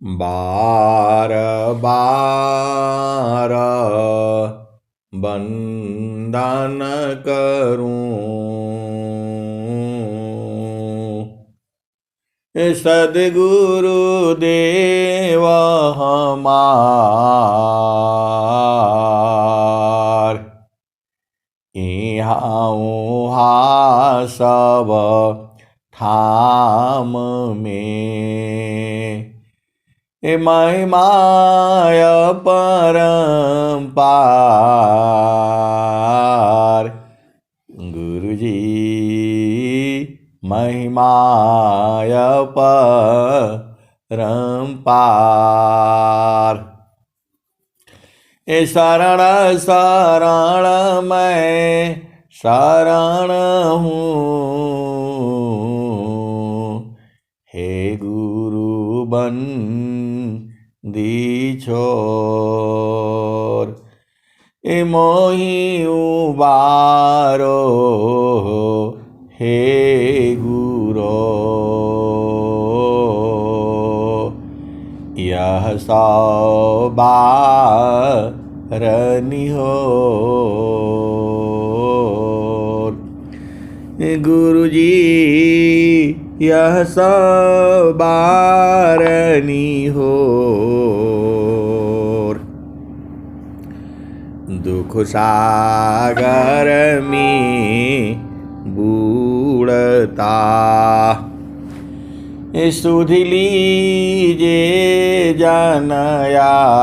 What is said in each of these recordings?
बार बार बंदन करूं, सद्गुरु देव हमार। इहाँ उहाँ सब ठाम में, महिमाय परम्पार। गुरुजी महिमाय परम्पार। शरण शरण मैं शरण हूँ, हे गुरु बंदी छोर। मोहि उबारो हे गुरो, यह सौ बार निहोर। गुरुजी यह सौ बार निहोर। दुख सागर में बूढ़ता, सुध लीजे जन आय।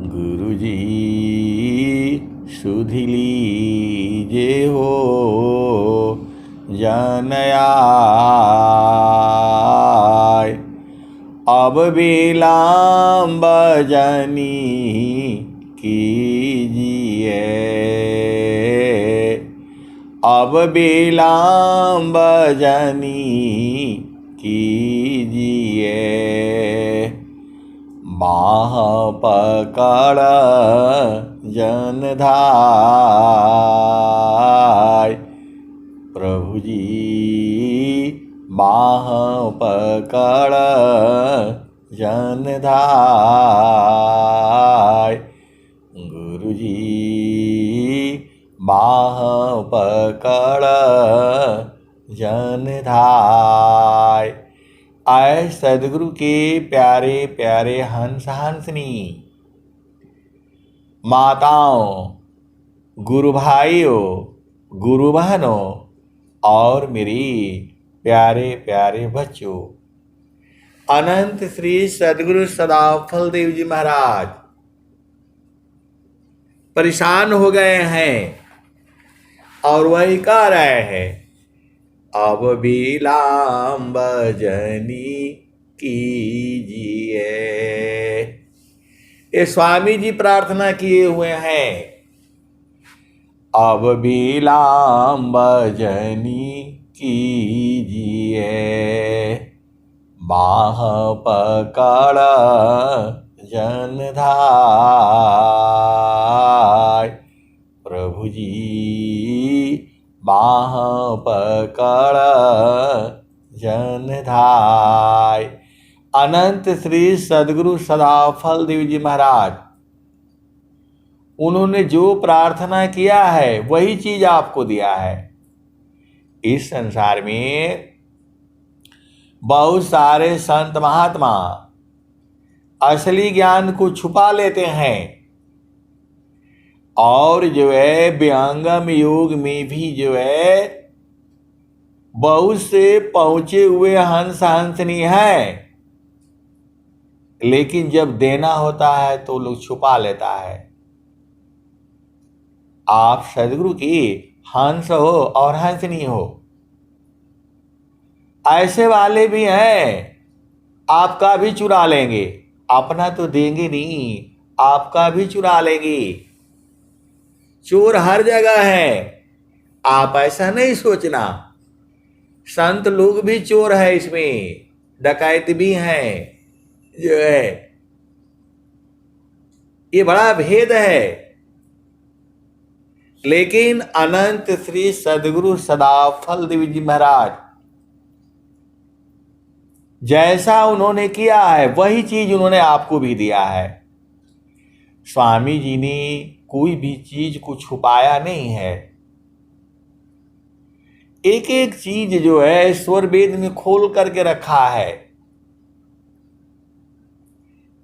गुरुजी सुध लीजे हो जन आय। अब विलम्ब जनी कीजिए, अब विलम्ब जनी कीजिए। बाँह पकड़ जन धाय। प्रभु जी बाँह पकड़ जन धाय। गुरु जी बाँह पकड़ जन धाय। आए सदगुरु के प्यारे प्यारे हंस हंसनी, माताओं, गुरु भाइयों, गुरु बहनों और मेरी प्यारे प्यारे बच्चों, अनंत श्री सदगुरु सदाफल देव जी महाराज परेशान हो गए हैं और वही कह रहे हैं, अब विलम्ब जनी कीजिए। ये स्वामी जी प्रार्थना किए हुए हैं, अब विलम्ब जनी कीजिए। बाँह पकड़ जन धाय। प्रभु जी बाँह पकड़ जन धाय। अनंत श्री सदगुरु सदाफल देव जी महाराज, उन्होंने जो प्रार्थना किया है वही चीज आपको दिया है। इस संसार में बहुत सारे संत महात्मा असली ज्ञान को छुपा लेते हैं और जो है व्यंगम योग में भी जो है बहुत से पहुंचे हुए हंस हंसनी है, लेकिन जब देना होता है तो लोग छुपा लेता है। आप सदगुरु की हंस हो और हंसनी हो, ऐसे वाले भी हैं आपका भी चुरा लेंगे, अपना तो देंगे नहीं, आपका भी चुरा लेंगे। चोर हर जगह है, आप ऐसा नहीं सोचना। संत लोग भी चोर है, इसमें डकैत भी हैं जो है, ये बड़ा भेद है। लेकिन अनंत श्री सदगुरु सदाफल देव जी महाराज जैसा उन्होंने किया है वही चीज उन्होंने आपको भी दिया है। स्वामी जी ने कोई भी चीज को छुपाया नहीं है। एक एक चीज जो है स्वर वेद में खोल करके रखा है।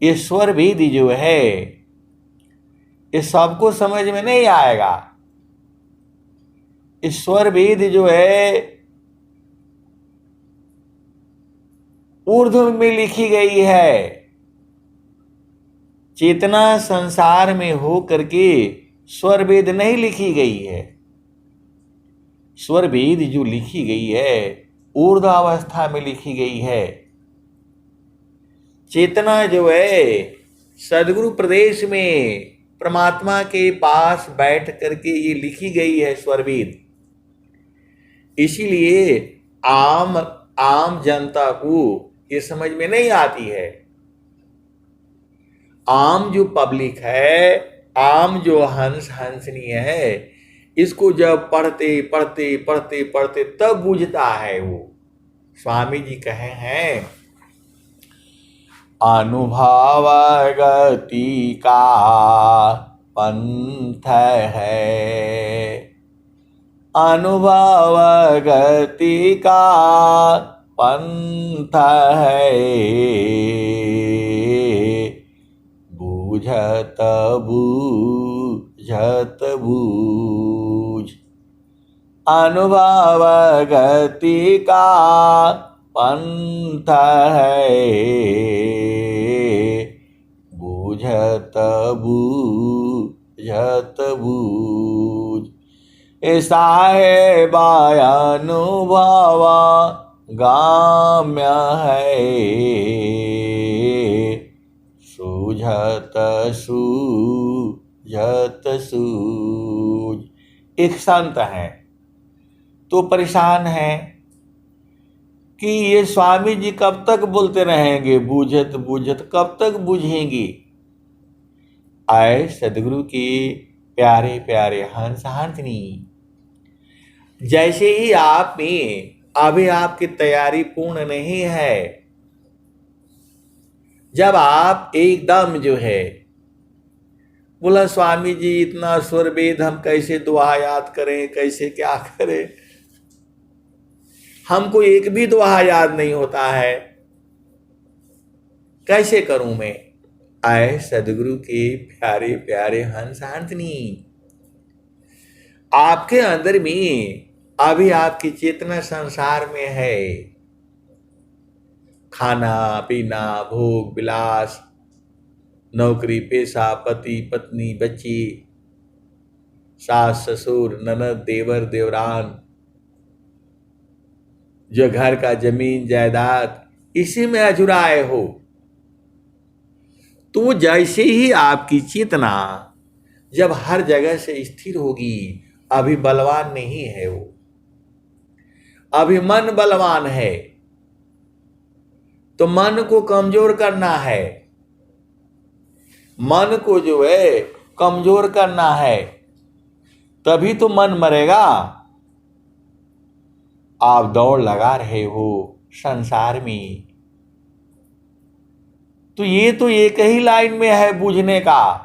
ये स्वर वेद जो है ये सबको समझ में नहीं आएगा। ईश्वर वेद जो है उर्दू में लिखी गई है। चेतना संसार में हो करके स्वर वेद नहीं लिखी गई है। स्वर वेद जो लिखी गई है ऊर्ध्व अवस्था में लिखी गई है। चेतना जो है सदगुरु प्रदेश में परमात्मा के पास बैठ करके ये लिखी गई है स्वर वेद। इसीलिए आम जनता को ये समझ में नहीं आती है। आम जो पब्लिक है, आम जो हंसनी है, इसको जब पढ़ते पढ़ते पढ़ते पढ़ते तब बुझता है वो। स्वामी जी कहे हैं अनुभव गति का पंथ है, अनुभव गति का पंथ है, बूझत बूझत बूझ। अनुभव गति का पंथ है, बूझत बूझत बूझ। ऐसा है अनुभव गाम्य है, सूझत सूझत सूझ। एक संत है तो परेशान है कि ये स्वामी जी कब तक बोलते रहेंगे, बूझत बूझत कब तक बूझेंगी। आए सदगुरु की प्यारे प्यारे हंस हंसनी, जैसे ही आप में अभी आपकी तैयारी पूर्ण नहीं है, जब आप एकदम जो है बोला स्वामी जी इतना स्वर वेद हम कैसे दुआ याद करें, कैसे क्या करें, हमको एक भी दुआ याद नहीं होता है, कैसे करूं मैं। आए सदगुरु के प्यारे प्यारे हंस हंसनी, आपके अंदर में अभी आपकी चेतना संसार में है। खाना पीना भोग विलास, नौकरी पेशा, पति पत्नी बच्ची, सास ससुर ननद देवर देवरान, जो घर का जमीन जायदाद, इसी में अझुराए हो। तो जैसे ही आपकी चेतना जब हर जगह से स्थिर होगी, अभी बलवान नहीं है वो, अभी मन बलवान है, तो मन को कमजोर करना है। मन को जो है कमजोर करना है, तभी तो मन मरेगा। आप दौड़ लगा रहे हो संसार में, तो ये तो एक ही लाइन में है बूझने का।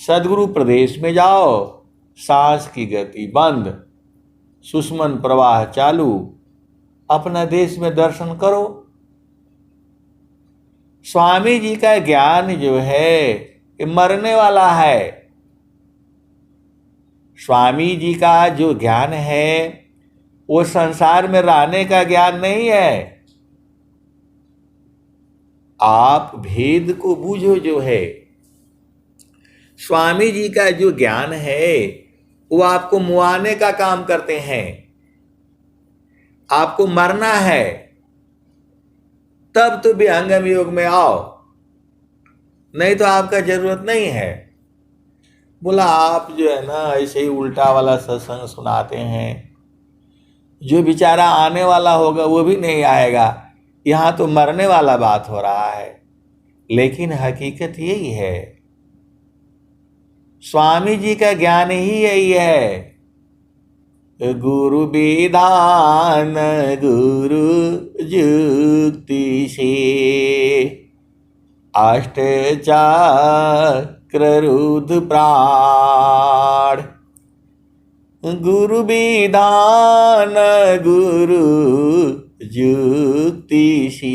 सदगुरु प्रदेश में जाओ, सांस की गति बंद, सुषमन प्रवाह चालू, अपना देश में दर्शन करो। स्वामी जी का ज्ञान जो है ये मरने वाला है। स्वामी जी का जो ज्ञान है वो संसार में रहने का ज्ञान नहीं है। आप भेद को बूझो जो है। स्वामी जी का जो ज्ञान है वो आपको मुआने का काम करते हैं। आपको मरना है तब तो विहंगम योग में आओ, नहीं तो आपका जरूरत नहीं है। बोला आप जो है ना ऐसे ही उल्टा वाला सत्संग सुनाते हैं, जो बेचारा आने वाला होगा वो भी नहीं आएगा, यहाँ तो मरने वाला बात हो रहा है। लेकिन हकीकत यही है, स्वामी जी का ज्ञान ही यही है। गुरु विधान गुरु युक्ति से, अष्ट चक्र रुद्र प्राण। गुरु विधान गुरु युक्ति से,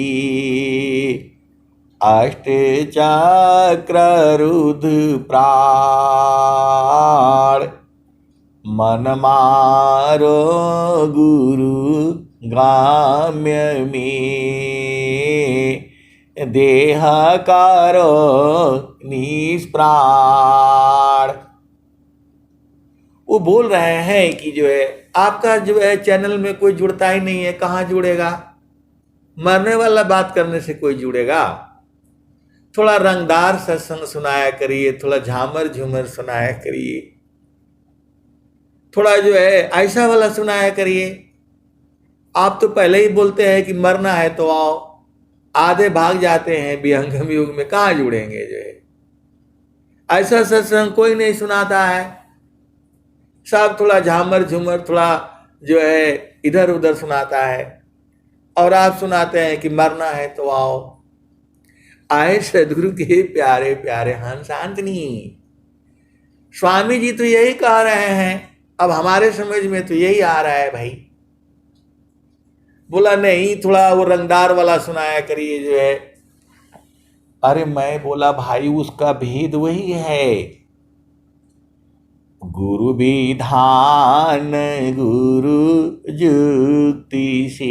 अष्ट चक्र रुद्र प्राण। मन मारो गुरु गाम्य में, देह करो निष्प्राण। वो बोल रहे हैं कि जो है आपका जो है चैनल में कोई जुड़ता ही नहीं है, कहाँ जुड़ेगा? मरने वाला बात करने से कोई जुड़ेगा? थोड़ा रंगदार सत्संग सुनाया करिए, थोड़ा झामर झूमर सुनाया करिए, थोड़ा जो है ऐसा वाला सुनाया करिए। आप तो पहले ही बोलते हैं कि मरना है तो आओ, आधे भाग जाते हैं विहंगम युग में, कहाँ जुड़ेंगे? जो है ऐसा सत्संग कोई नहीं सुनाता है, सब थोड़ा झामर झूमर थोड़ा जो है इधर उधर सुनाता है, और आप सुनाते हैं कि मरना है तो आओ। आए सदगुरु के प्यारे प्यारे हंस आंतनी, स्वामी जी तो यही कह रहे हैं, अब हमारे समझ में तो यही आ रहा है भाई। बोला नहीं, थोड़ा वो रंगदार वाला सुनाया करिए जो है। अरे मैं बोला भाई उसका भेद वही है, गुरु विधान गुरु युक्ति से,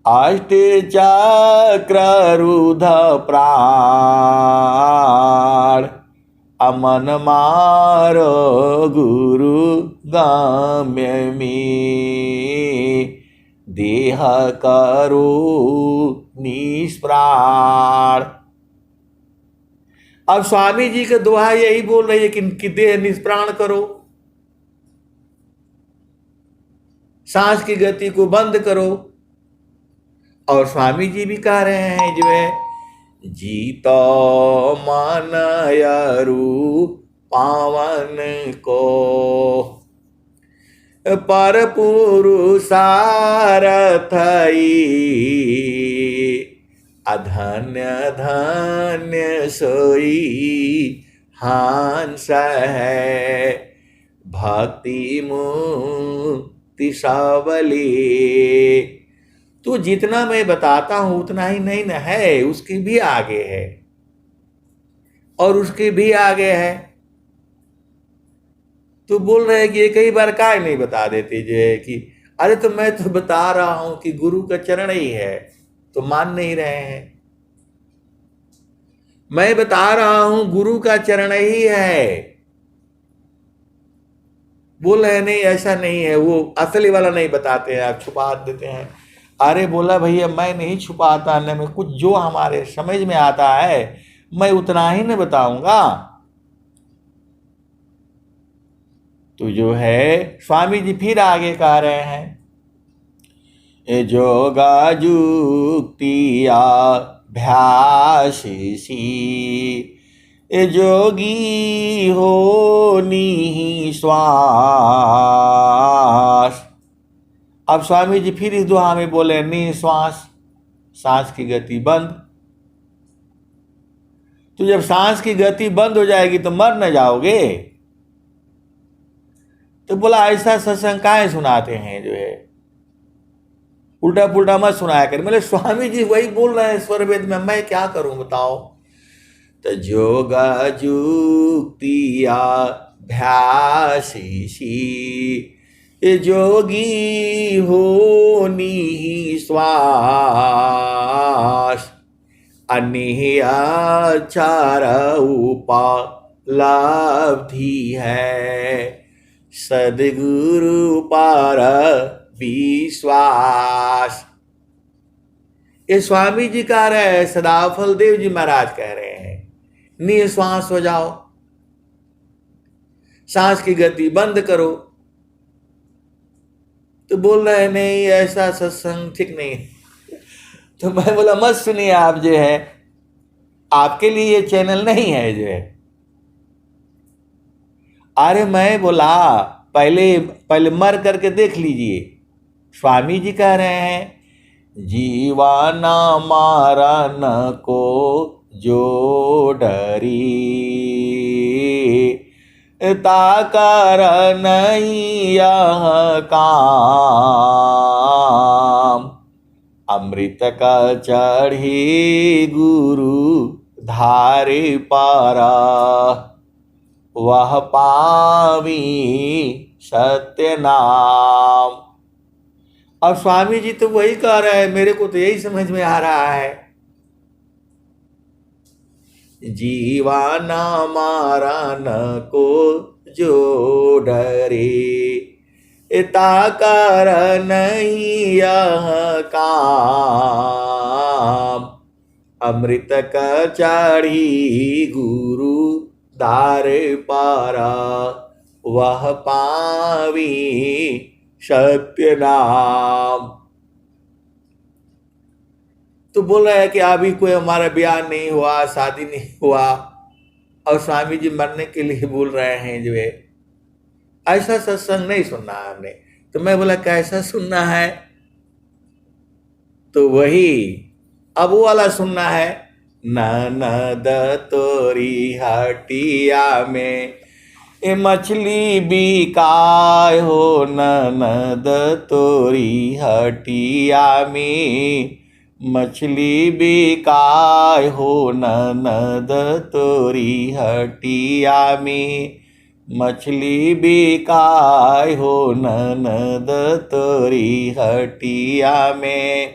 अष्ट चक्र रुद्र प्राण। अमन मारो गुरु गाम्य में, देह करो निष्प्राण। अब स्वामी जी के दोहा यही बोल रही है कि देह निष्प्राण करो, सांस की गति को बंद करो। और स्वामी जी भी कह रहे हैं जो है, जीतो मन अरु पावन को, पर पुरुषारथई, अधन्य धन्य सोई हंस है, भक्ति मुक्ति सबली। तो जितना मैं बताता हूं उतना ही नहीं न है, उसकी भी आगे है, और उसके भी आगे है। तो बोल रहे हैं कि ये कई बार काय नहीं बता देते जो है कि अरे तो मैं तो बता रहा हूं कि गुरु का चरण ही है, तो मान नहीं रहे हैं। मैं बता रहा हूं गुरु का चरण ही है, बोल रहे नहीं ऐसा नहीं है, वो असली वाला नहीं बताते हैं, आप छुपा देते हैं। अरे बोला भैया मैं नहीं छुपाता, न मैं कुछ जो हमारे समझ में आता है मैं उतना ही न बताऊंगा। तो जो है स्वामी जी फिर आगे कह रहे हैं, जोगा जुक्तिया भ्यासी, जोगी हो निश्वास। अब स्वामी जी फिर इस दुआ में बोले निश्वास, सांस की गति बंद। तो जब सांस की गति बंद हो जाएगी तो मर न जाओगे। तो बोला ऐसा सत्संग काहे सुनाते हैं जो है, उल्टा पुल्टा मत सुनाया कर। बोले स्वामी जी वही बोल रहे हैं स्वर वेद में, मैं क्या करूं बताओ। तो जोगा जुक्तिया भ्यासी, जोगी हो निश्वास, अनिहाचार उपलब्धि है, सदगुरु पर विश्वास। ये स्वामी जी कह रहे हैं, सदाफल देव जी महाराज कह रहे हैं, निश्वास हो जाओ, सांस की गति बंद करो। तो बोल रहे हैं नहीं ऐसा सत्संग ठीक नहीं है। तो मैं बोला मत सुनिए आप जो है, आपके लिए ये चैनल नहीं है जो है। अरे मैं बोला पहले पहले मर करके देख लीजिए। स्वामी जी कह रहे हैं, जीवाना मारन को जो डरी, ताकर नहीं यह काम। अमृत का चढ़ी गुरु धारे पारा, वह पावी सत्य नाम। और स्वामी जी तो वही कह रहे हैं, मेरे को तो यही समझ में आ रहा है। जीवाना मारन को जो डरे, ताकर नहीं यह काम। अमृत का चाढ़ी गुरु दारे पारा, वह पावी सत्य नाम। तो बोल रहा है कि अभी कोई हमारा ब्याह नहीं हुआ, शादी नहीं हुआ, और स्वामी जी मरने के लिए बोल रहे हैं जो है। ऐसा सत्संग नहीं सुनना है हमने। तो मैं बोला कैसा सुनना है? तो वही अब वो वाला सुनना है। ननद तोरी हटिया में मछली बिकाय हो, ननद तोरी हटिया में मछली बिकाय हो, ननद तोरी हटिया में मछली बिकाय हो, ननद तोरी हटिया में।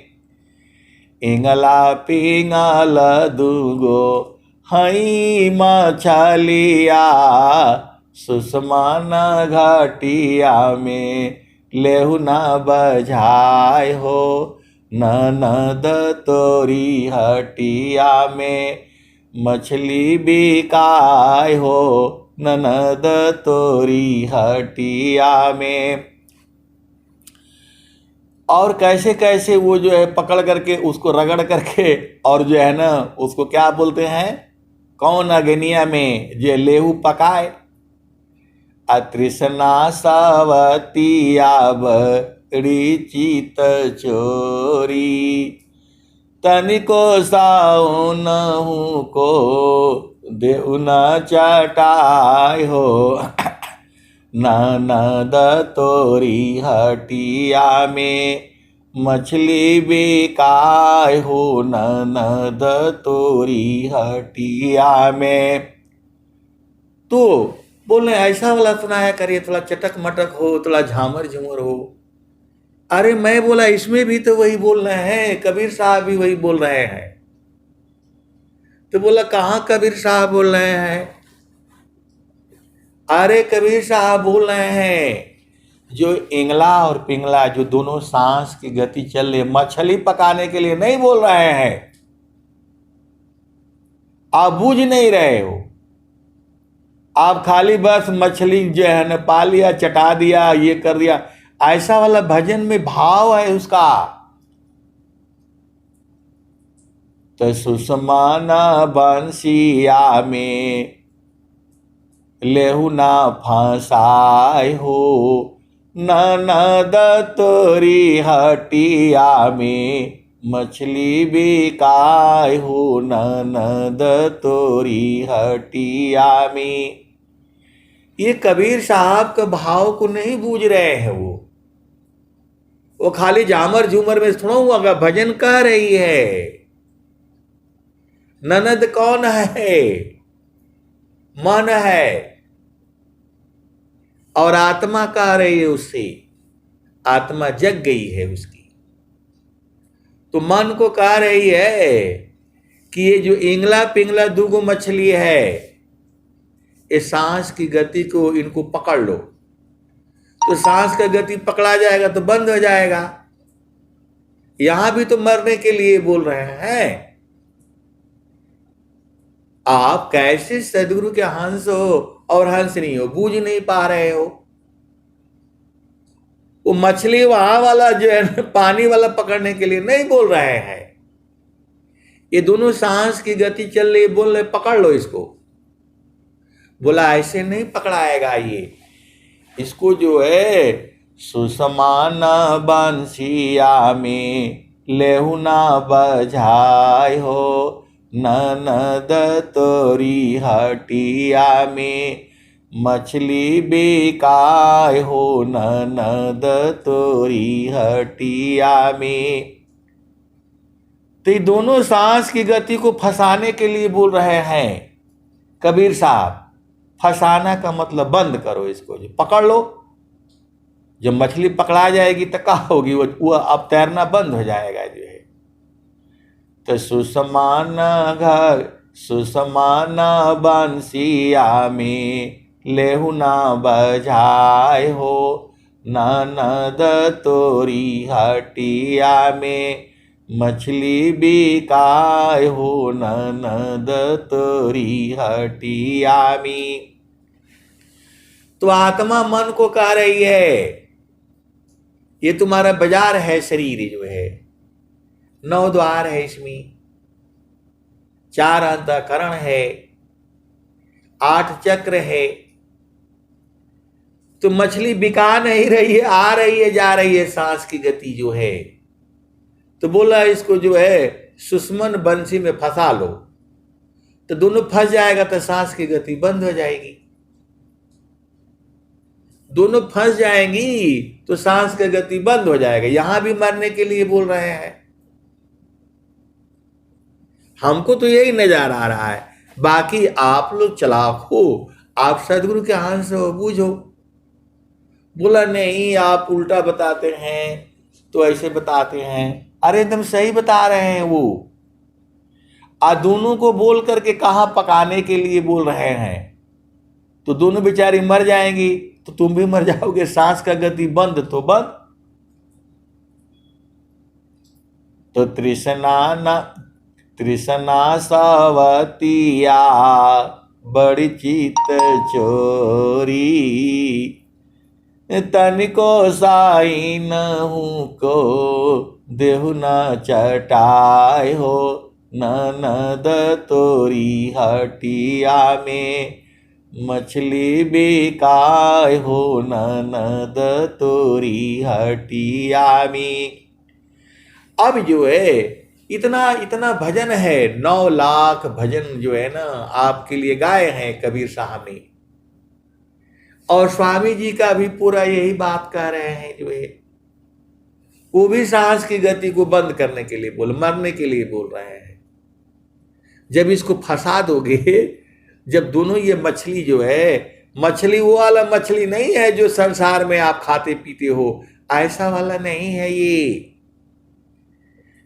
इंगला पिंगल दुगो हई मछलिया, सुषमान घाटिया में लेहु न बझाय हो, ननद तोरी हटिया में मछली बिकाय हो, ननद तोरी हटिया में। और कैसे कैसे वो जो है पकड़ करके उसको रगड़ करके, और जो है ना उसको क्या बोलते हैं, कौन अग्निया में जो लेहू पकाए। अतृष्णा सावतिया बड़ी चित चोरी, तनिको साउनहु को देउ न चटाय हो, ननद तोरी हटिया में मछली बिकाय हो, ननद तोरी हटिया में। तो बोले ऐसा वाला सुनाया करिए, थोड़ा चटक मटक हो, थोड़ा झामर झूमर हो। अरे मैं बोला इसमें भी तो वही बोल रहे हैं, कबीर साहब भी वही बोल रहे हैं। तो बोला कहाँ कबीर साहब बोल रहे हैं? अरे कबीर साहब बोल रहे हैं जो इंगला और पिंगला जो दोनों सांस की गति चल रही, मछली पकाने के लिए नहीं बोल रहे हैं। आप बूझ नहीं रहे हो, आप खाली बस मछली जो है न पा लिया, चटा दिया, ये कर दिया। ऐसा वाला भजन में भाव है उसका। तो सुषमाना बंसिया में लेहु ना फंसाय हो, ननद तोरी हटिया में मछली बिकाय हो, ननद तोरी हटिया में। ये कबीर साहब के भाव को नहीं बूझ रहे हैं। वो खाली झामर झूमर में थोड़ा हुआ भजन कह रही है। ननद कौन है? मन है, और आत्मा कह रही है उससे, आत्मा जग गई है उसकी। तो मन को कह रही है कि ये जो इंगला पिंगला दूगो मछली है, ये सांस की गति को इनको पकड़ लो। तो सांस का गति पकड़ा जाएगा तो बंद हो जाएगा। यहां भी तो मरने के लिए बोल रहे हैं। आप कैसे सदगुरु के हंस हो और हंस नहीं हो, बूझ नहीं पा रहे हो। वो मछली वहां वाला जो है पानी वाला पकड़ने के लिए नहीं बोल रहे हैं। ये दोनों सांस की गति चल रही, बोल रहे पकड़ लो इसको। बोला ऐसे नहीं पकड़ाएगा। इसको जो है सुसमान बंसिया में लेहु ना बजाय हो, ननद तोरी हटिया में मछली बिकाय हो, ननद तोरी हटिया में। तो ये दोनों सांस की गति को फंसाने के लिए बोल रहे हैं कबीर साहब। फंसाना का मतलब बंद करो इसको, जो पकड़ लो। जब मछली पकड़ा जाएगी तो क्या होगी, वो अब तैरना बंद हो जाएगा जो है। तो सुसमान घर सुसमान बंसिया में लेहु ना बजाय हो, ननद तोरी हटिया में मछली बिकाय हो, ननद तोरी हटिया में। तो आत्मा मन को कह रही है, ये तुम्हारा बाजार है, शरीर जो है 9 द्वार है, इसमें 4 अंतःकरण है, 8 चक्र है। तो मछली बिका नहीं रही है, आ रही है जा रही है सांस की गति जो है। तो बोला इसको जो है सुषमन बंसी में फंसा लो, तो दोनों फंस जाएगा तो सांस की गति बंद हो जाएगी। दोनों फंस जाएंगी तो सांस की गति बंद हो जाएगा। यहां भी मरने के लिए बोल रहे हैं। हमको तो यही नजर आ रहा है, बाकी आप लोग चालाक हो, आप सदगुरु के हाथ से हो, बूझो। बोला नहीं आप उल्टा बताते हैं, तो ऐसे बताते हैं। अरे एकदम सही बता रहे हैं वो। दोनों को बोल करके कहा पकाने के लिए बोल रहे हैं, तो दोनों बेचारी मर जाएंगी तो तुम भी मर जाओगे। सांस का गति बंद तो बंद। तो तृष्णा सवतिया बड़ी चित चोरी, तनिको साई नहु को देहु न चटाय हो, ननद तोरी हटिया में मछली बिकाय हो, ननद तोरी हटिया में। अब जो है इतना इतना भजन है, 9 लाख भजन जो है ना आपके लिए गाए हैं कबीर साहब ने। और स्वामी जी का भी पूरा यही बात कह रहे हैं जो है, वो भी सांस की गति को बंद करने के लिए मरने के लिए बोल रहे हैं। जब इसको फंसा दोगे, जब दोनों ये मछली जो है, मछली वो वाला मछली नहीं है जो संसार में आप खाते पीते हो, ऐसा वाला नहीं है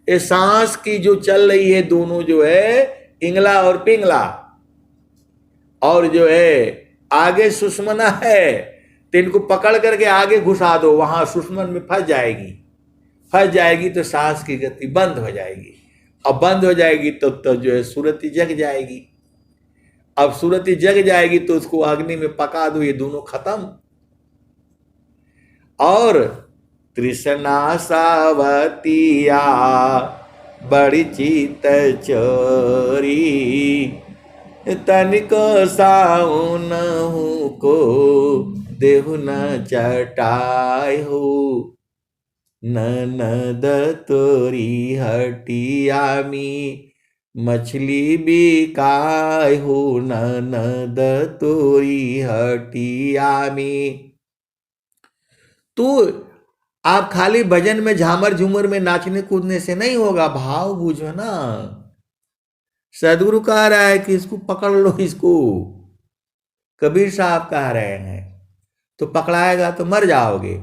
ये सांस की जो चल रही है, दोनों जो है इंगला और पिंगला, और जो है आगे सुषमना है, तो इनको पकड़ करके आगे घुसा दो, वहां सुषमन में फंस जाएगी तो सांस की गति बंद हो जाएगी। अब बंद हो जाएगी तो जो है सुरती जग जाएगी। अब सुरती जग जाएगी तो उसको अग्नि में पका दो, ये दोनों खत्म। और तृष्णा सावतिया बड़ी चित चोरी, तनिको साउन को देहु न चटाय हो, ननद तोरी हटिया में मछली बिकाय हो, ननद तोरी हटिया में। तो आप खाली भजन में झामर झूमर में नाचने कूदने से नहीं होगा, भाव बूझो ना। सदगुरु कह रहा है कि इसको पकड़ लो, इसको कबीर साहब कह रहे हैं, तो पकड़ाएगा तो मर जाओगे।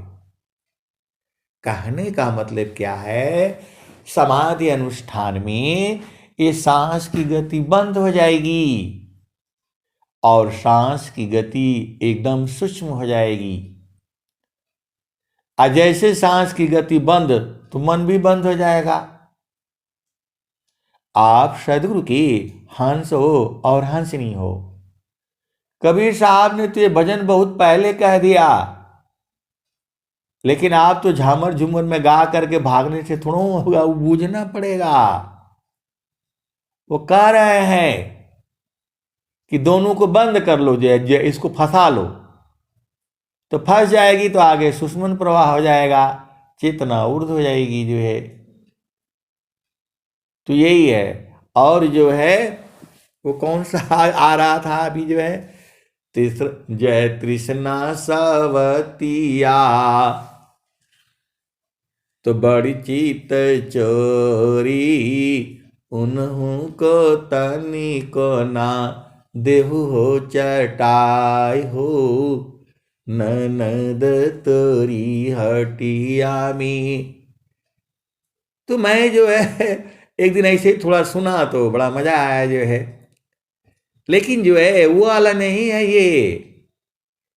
कहने का मतलब क्या है, समाधि अनुष्ठान में ये सांस की गति बंद हो जाएगी और सांस की गति एकदम सूक्ष्म हो जाएगी। जैसे सांस की गति बंद तो मन भी बंद हो जाएगा। आप सदगुरु के हंस हो और हंसनी हो। कबीर साहब ने तो ये भजन बहुत पहले कह दिया, लेकिन आप तो झामर झूमर में गा करके भागने से थोड़ा होगा, वो बूझना पड़ेगा। वो कह रहे हैं कि दोनों को बंद कर लो, जो इसको फंसा लो। तो फंस जाएगी तो आगे सुषुम्न प्रवाह हो जाएगा, चेतना ऊर्ध्व हो जाएगी जो है। तो यही है। और जो है वो कौन सा आ रहा था अभी जो है, जय तृष्णा सवतिया, तो बड़ी चीत चोरी, उन्हों को तनी को ना देहु हो चटाई हो, ननद तोरी हटिया में। तो मैं जो है एक दिन ऐसे ही थोड़ा सुना तो बड़ा मजा आया जो है, लेकिन जो है वो वाला नहीं है ये।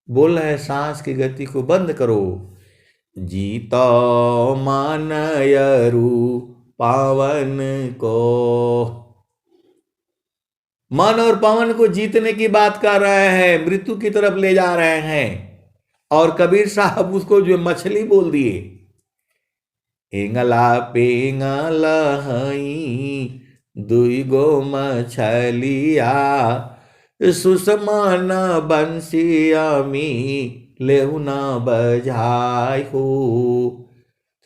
बोल रहे हैं सांस की गति को बंद करो, जीतो मानयरु पावन को। मन और पवन को जीतने की बात कर रहे हैं, मृत्यु की तरफ ले जा रहे हैं। और कबीर साहब उसको जो मछली बोल दिए, एंगला पेंगला हई दुई गो मछलिया, सुषमा न बंसिया मी लेहु न बजाय हो।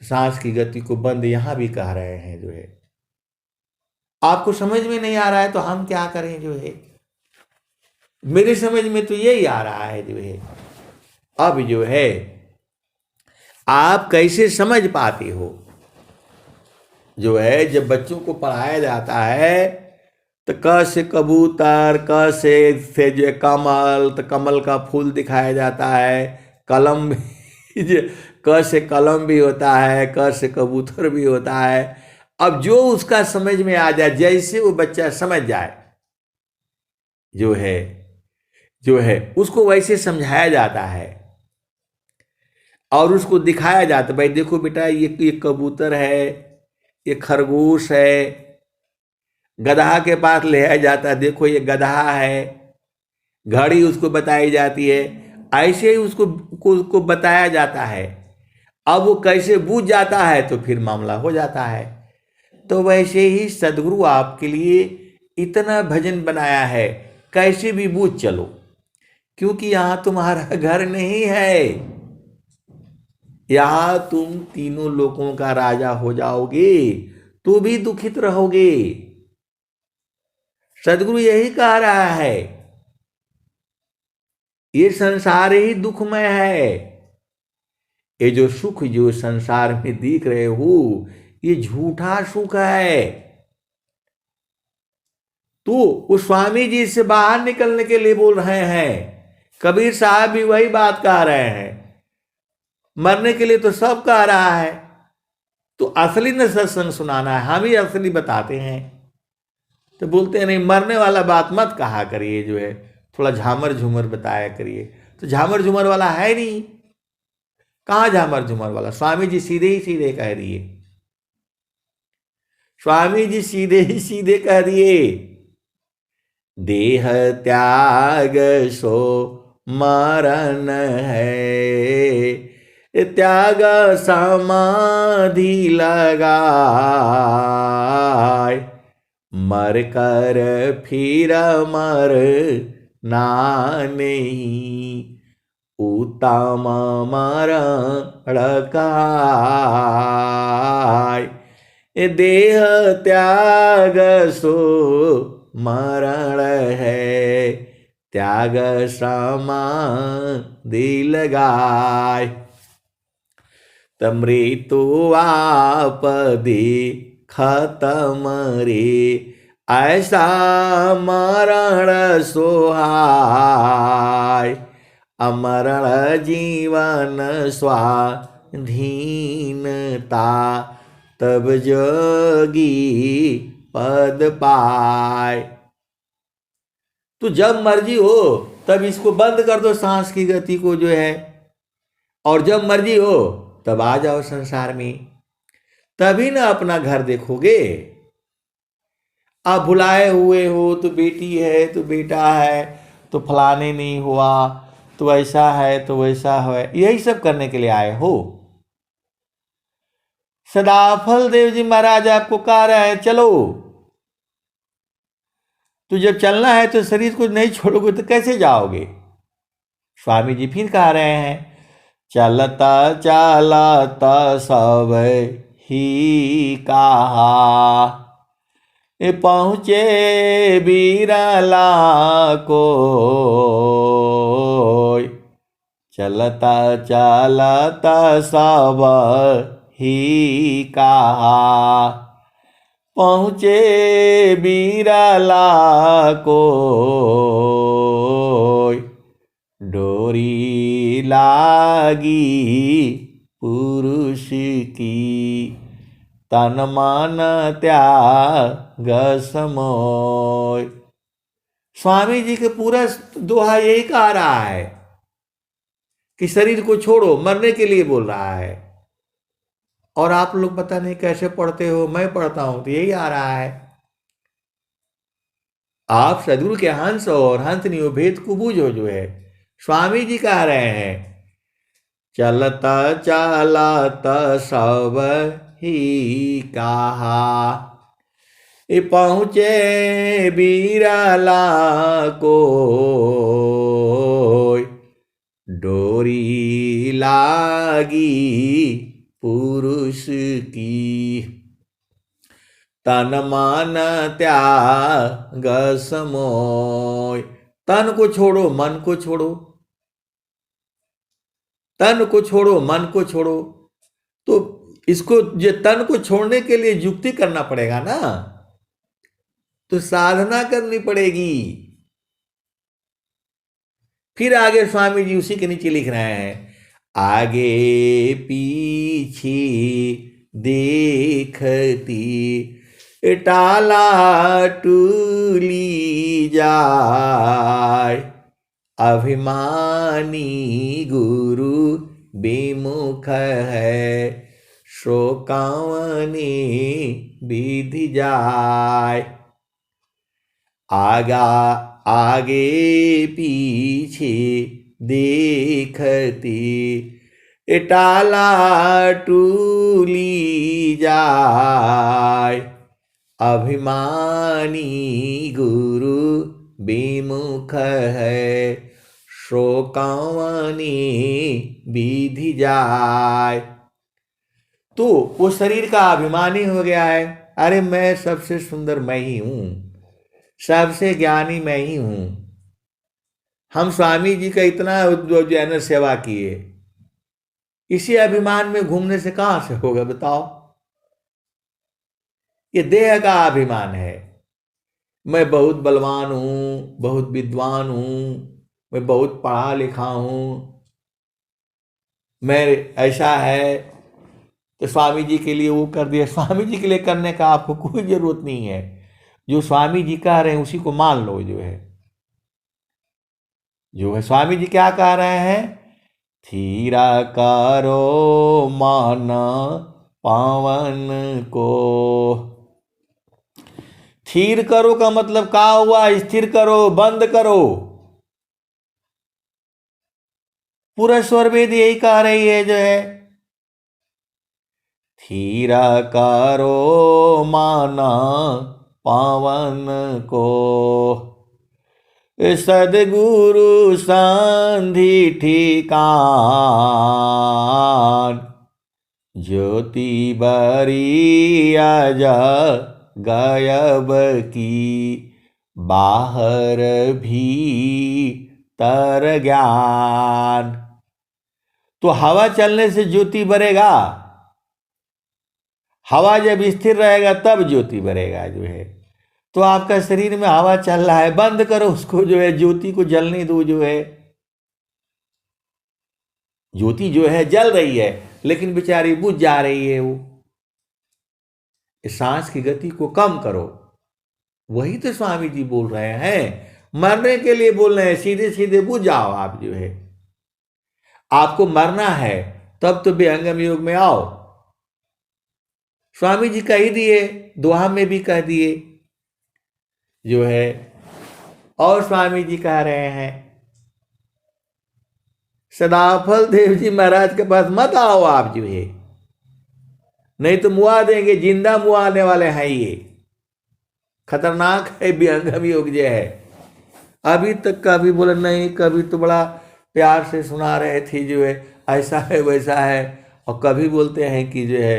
तो सांस की गति को बंद यहां भी कह रहे हैं जो है। आपको समझ में नहीं आ रहा है तो हम क्या करें जो है, मेरे समझ में तो यही आ रहा है जो है। अब जो है आप कैसे समझ पाते हो जो है, जब बच्चों को पढ़ाया जाता है तो क से कबूतर, क से जो है कमल, तो कमल का फूल दिखाया जाता है, कलम भी क से कलम भी होता है, क से कबूतर भी होता है। अब जो उसका समझ में आ जाए, जैसे वो बच्चा समझ जाए जो है उसको वैसे समझाया जाता है और उसको दिखाया जाता है, भाई देखो बेटा ये कबूतर है, ये खरगोश है। गधा के पास ले आया जाता है, देखो ये गधा है। घड़ी उसको बताई जाती है, ऐसे ही उसको बताया जाता है। अब वो कैसे बूझ जाता है तो फिर मामला हो जाता है। तो वैसे ही सदगुरु आपके लिए इतना भजन बनाया है, कैसे भी बूझ चलो, क्योंकि यहां तुम्हारा घर नहीं है, यहां तुम तीनों लोगों का राजा हो जाओगे तो भी दुखित रहोगे। सदगुरु यही कह रहा है, ये संसार ही दुखमय है। ये जो सुख जो संसार में दिख रहे हो ये झूठा सुख है। तो वो स्वामी जी से बाहर निकलने के लिए बोल रहे हैं। कबीर साहब भी वही बात कह रहे हैं, मरने के लिए तो सब कह रहा है, तो असली न सत्संग सुनाना है, हम ही असली बताते हैं। तो बोलते हैं नहीं, मरने वाला बात मत कहा करिए जो है, थोड़ा झामर झूमर बताया करिए। तो झामर झूमर वाला है नहीं, कहाँ झामर झूमर वाला। स्वामी जी सीधे ही सीधे कह दिए, स्वामी जी सीधे ही सीधे कह दिए, देह त्याग सो मरण है, त्याग समाधि लगाए, मर कर फिर मर ना नहीं, उत्तम मरण काय, देह त्याग सो मरण है, त्याग समाधि लगाए, मृत्यु आपदी खत्म रे, ऐसा मरण सोहाय, अमरण जीवन स्वाधीनता, तब जोगी पद पाए। तो जब मर्जी हो तब इसको बंद कर दो, सांस की गति को जो है, और जब मर्जी हो तब आ जाओ संसार में, तभी ना अपना घर देखोगे। आप भुलाए हुए हो, तो बेटी है तो बेटा है, तो फलाने नहीं हुआ, तो ऐसा है तो वैसा है, यही सब करने के लिए आए हो। सदाफल देव जी महाराज आपको कह रहे हैं चलो, तो जब चलना है तो शरीर को नहीं छोड़ोगे तो कैसे जाओगे। स्वामी जी फिर कह रहे हैं, चलता चलता सब ही कहा, पहुँचे बिरला को, चलता चलता सब ही कहा, पहुँचे बिरला को, डोरी लागी पुरुष की, तन मन त्याग समोय। स्वामी जी के पूरा दोहा यही कह रहा है कि शरीर को छोड़ो, मरने के लिए बोल रहा है। और आप लोग पता नहीं कैसे पढ़ते हो, मैं पढ़ता हूं तो यही आ रहा है। आप सदगुरु के हंस और हंस नहीं हो, भेद को बूझो जो है। स्वामी जी कह रहे हैं, चलता चलता सब ही कहा, पहुँचे बिरला को, डोरी लागी पुरुष की, तन मन त्याग समोय। तन को छोड़ो, मन को छोड़ो, तन को छोड़ो, मन को छोड़ो। तो इसको, ये तन को छोड़ने के लिए युक्ति करना पड़ेगा ना, तो साधना करनी पड़ेगी। फिर आगे स्वामी जी उसी के नीचे लिख रहे हैं, आगे पीछे देखती टाला टूली जाय, अभिमानी गुरु विमुख है, शोकावनी विधि जाय। आगे पीछे देखती टाला टूली जाय, अभिमानी गुरु विमुख है, शोकावनी विधि जाय। तो वो शरीर का अभिमानी हो गया है, अरे मैं सबसे सुंदर मैं ही हूं, सबसे ज्ञानी मैं ही हूं। हम स्वामी जी का इतना जन सेवा किए, इसी अभिमान में घूमने से कहां से होगा बताओ। ये देह का अभिमान है, मैं बहुत बलवान हूं, बहुत विद्वान हूं, मैं बहुत पढ़ा लिखा हूं, मैं ऐसा है। तो स्वामी जी के लिए वो कर दिया। स्वामी जी के लिए करने का आपको कोई जरूरत नहीं है। जो स्वामी जी कह रहे हैं उसी को मान लो। जो है स्वामी जी क्या कह रहे हैं, थीरा करो मन पावन को। थीर करो का मतलब क्या हुआ, स्थिर करो, बंद करो। पूरा स्वर वेद यही कह रही है जो है, थीरा करो मन पावन को, सदगुरु संधि ठिकान, ज्योति बरी अज गायब की, बाहर भीतर ज्ञान। तो हवा चलने से ज्योति बरेगा, हवा जब स्थिर रहेगा तब ज्योति बरेगा जो है। तो आपका शरीर में हवा चल रहा है, बंद करो उसको जो है, ज्योति को जलने दो जो है। ज्योति जो है जल रही है लेकिन बेचारी बुझ जा रही है। वो सांस की गति को कम करो। वही तो स्वामी जी बोल रहे हैं, मरने के लिए बोल रहे हैं, सीधे सीधे बुझ जाओ आप जो है। आपको मरना है तब तो विहंगम योग में आओ। स्वामी जी कह ही दिए, दोहा में भी कह दिए जो है। और स्वामी जी कह रहे हैं, सदाफल देव जी महाराज के पास मत आओ आप जो है, नहीं तो मुआ देंगे, जिंदा मुआने वाले हैं। ये खतरनाक है विहंगम योग जो है। अभी तक का भी बोला नहीं, कभी तो बड़ा प्यार से सुना रहे थे जो है ऐसा है वैसा है, और कभी बोलते हैं कि जो है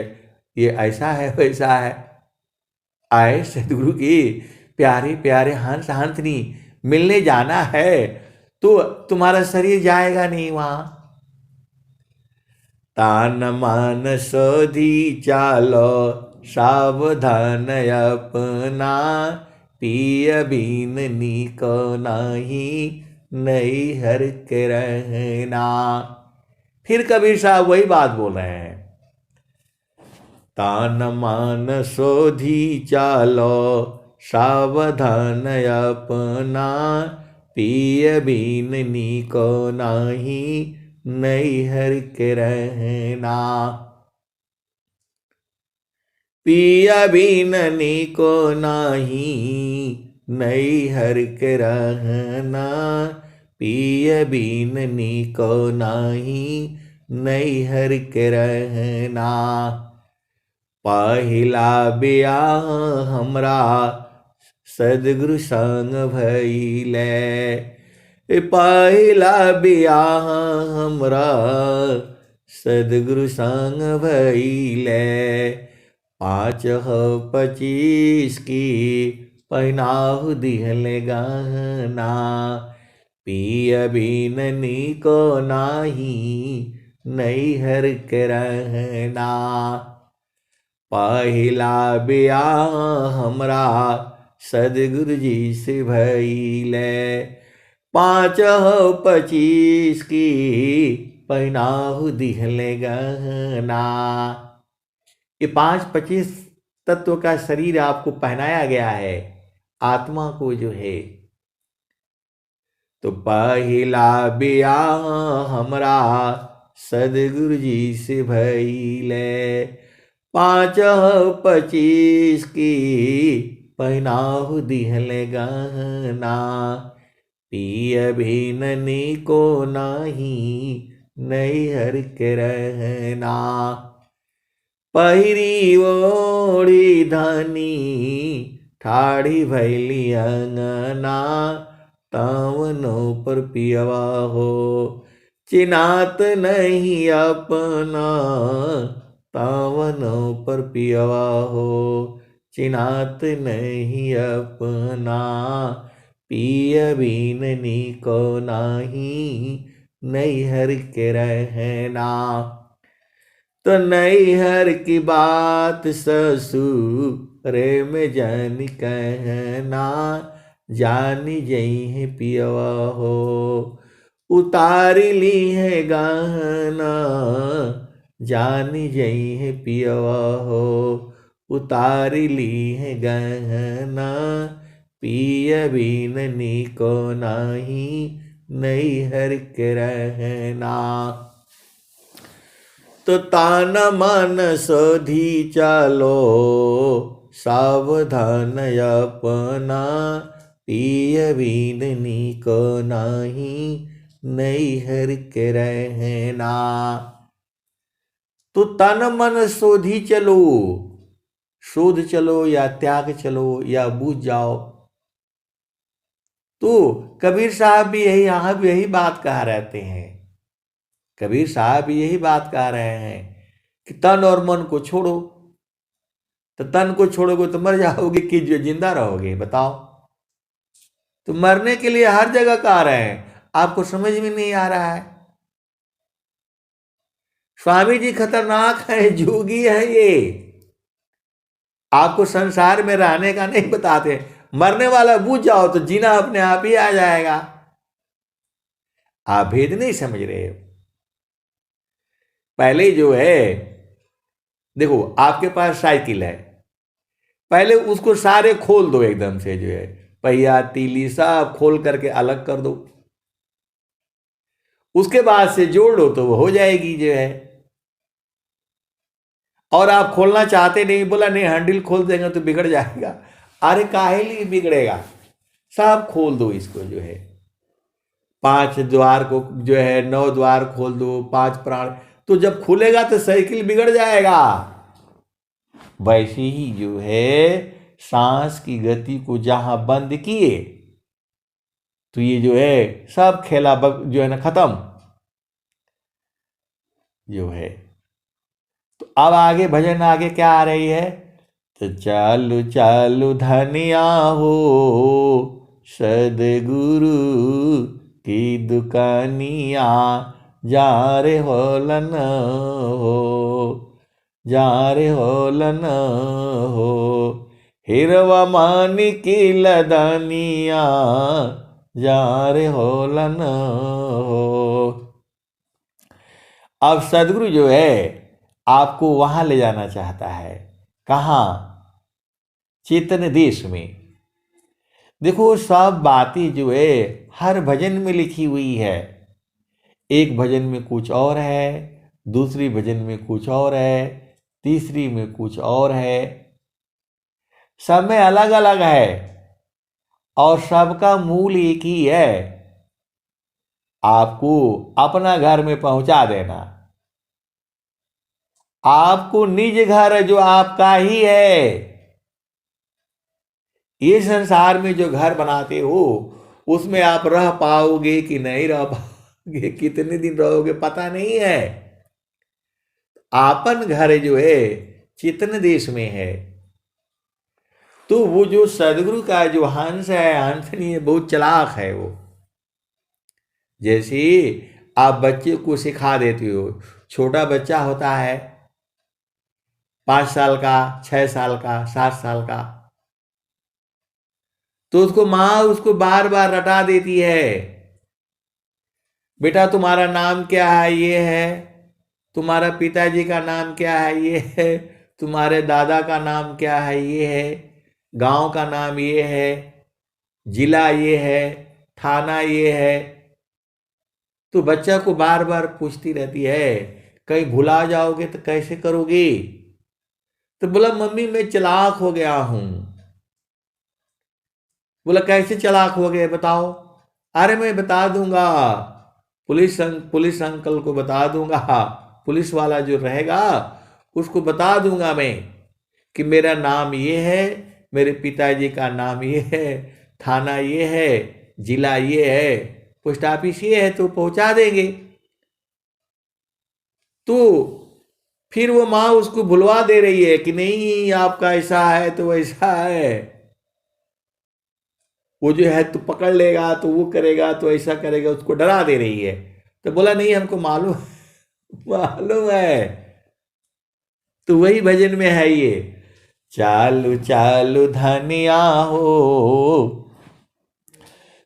ये ऐसा है वैसा है। आए सदगुरु की प्यारे प्यारे हंस हंसनी मिलने जाना है, तो तुम्हारा शरीर जाएगा नहीं वहां। तान मान सोधी चालो सावधान अपना, पिय बीन नीको नहीं नैहर के रहना। फिर कबीर साहब वही बात बोल रहे हैं, तान मान सोधी चालो सावधान अपना, पिय बीन नीको नाही नैहर के रहना। पिया बीन नीको नाही नैहर के रहना, पिय बीन नीको नाही नैहर के रहना। पहिला ब्याह हमरा सदगुरु संग भइले, पहिला ब्याह हमरा सदगुरु संग भइले। 5 की पहनाहु दिहले गहना, पिय बीन नीको नाही नैहर के रहना। पहिला ब्याह हमरा सदगुरु जी से भइले, 5 की पहनाहु दिहले गहना। ये 5 तत्व का शरीर आपको पहनाया गया है, आत्मा को जो है। तो पहिला ब्याह हमरा सदगुरु जी से भइले, 5 की पहनाहु दिहले गहना, पिय बीन नीको नाही नैहर के रहना। पहिरी ओढ़ी धनी ठाढ़ी भैली अंगना, तावनो पर पियवा हो चिनात नहीं अपना, तावनो पर पियवा हो चिनात नहीं अपना। पिय बीन नीको नाही नैहर के रहना। तो नैहर की बात ससुर में जान कहना, जानी जई है पियवा हो उतारी ली है गहना, जानी जई है पियवा हो उतारी ली है गहना। पिय बीन नीको नाही नैहर के रहना। तो तान मन सोधी चालो सावधान अपना, पिय बीन नीको नाही नैहर के रहना। तो तन मन सोधी चलो, शोध चलो या त्याग चलो या बूझ जाओ। तो कबीर साहब भी यही यहां भी यही बात कह रहते हैं, कबीर साहब भी यही बात कह रहे हैं कि तन और मन को छोड़ो। तो तन को छोड़ोगे तो मर जाओगे कि जो जिंदा रहोगे, बताओ। तो मरने के लिए हर जगह कह रहे हैं, आपको समझ में नहीं आ रहा है। स्वामी जी खतरनाक है, जोगी है ये, आपको संसार में रहने का नहीं बताते। मरने वाला बूझ जाओ तो जीना अपने आप ही आ जाएगा। आप भेद नहीं समझ रहे हो। पहले जो है देखो, आपके पास साइकिल है, पहले उसको सारे खोल दो एकदम से, जो है पहिया तीली सब खोल करके अलग कर दो, उसके बाद से जोड़ लो तो वो हो जाएगी जो है। और आप खोलना चाहते नहीं, बोला नहीं हैंडल खोल देंगे तो बिगड़ जाएगा। अरे काहे लिए बिगड़ेगा, सब खोल दो इसको जो है। 5 द्वार को जो है 9 द्वार खोल दो, 5 प्राण, तो जब खुलेगा तो साइकिल बिगड़ जाएगा। वैसे ही जो है सांस की गति को जहां बंद किए तो ये जो है सब खेला जो है ना खत्म जो है। तो अब आगे भजन आगे क्या आ रही है, तो चालू चालू धनिया हो सदगुरु की दुकानिया, जा रे होलन हो, जा रे होलन हो, हिरवा मानी की लदनिया, जा रे होलन हो। अब सदगुरु जो है आपको वहां ले जाना चाहता है, कहाँ, चेतन देश में। देखो सब बातें जो है हर भजन में लिखी हुई है, एक भजन में कुछ और है, दूसरी भजन में कुछ और है, तीसरी में कुछ और है, सब में अलग अलग है और सबका मूल एक ही है, आपको अपना घर में पहुंचा देना। आपको निज घर है जो आपका ही है। ये संसार में जो घर बनाते हो उसमें आप रह पाओगे कि नहीं रह पाओगे, कितने दिन रहोगे पता नहीं है। आपन घर जो है चेतन देश में है। तो वो जो सदगुरु का जो हंस है, हंस नहीं है, बहुत चालाक है वो। जैसे आप बच्चे को सिखा देते हो, छोटा बच्चा होता है 5 साल का, 6 साल का, 7 साल का, तो उसको माँ उसको बार बार रटा देती है, बेटा तुम्हारा नाम क्या है, ये है, तुम्हारा पिताजी का नाम क्या है, ये है, तुम्हारे दादा का नाम क्या है, ये है, गांव का नाम ये है, जिला ये है, थाना ये है। तो बच्चा को बार बार पूछती रहती है, कहीं भुला जाओगे तो कैसे करोगे। तो बोला मम्मी मैं चालाक हो गया हूं। बोला कैसे चालाक हो गए बताओ। अरे मैं बता दूंगा, पुलिस अंकल को बता दूंगा, पुलिस वाला जो रहेगा उसको बता दूंगा मैं कि मेरा नाम ये है, मेरे पिताजी का नाम ये है, थाना ये है, जिला ये है, पोस्ट ऑफिस ये है, तो पहुंचा देंगे। तो फिर वो माँ उसको भुलवा दे रही है कि नहीं आपका ऐसा है तो वैसा है, वो जो है तो पकड़ लेगा, तो वो करेगा, तो ऐसा करेगा, उसको डरा दे रही है। तो बोला नहीं हमको मालूम मालूम है। तो वही भजन में है ये, चालू चालू धनिया हो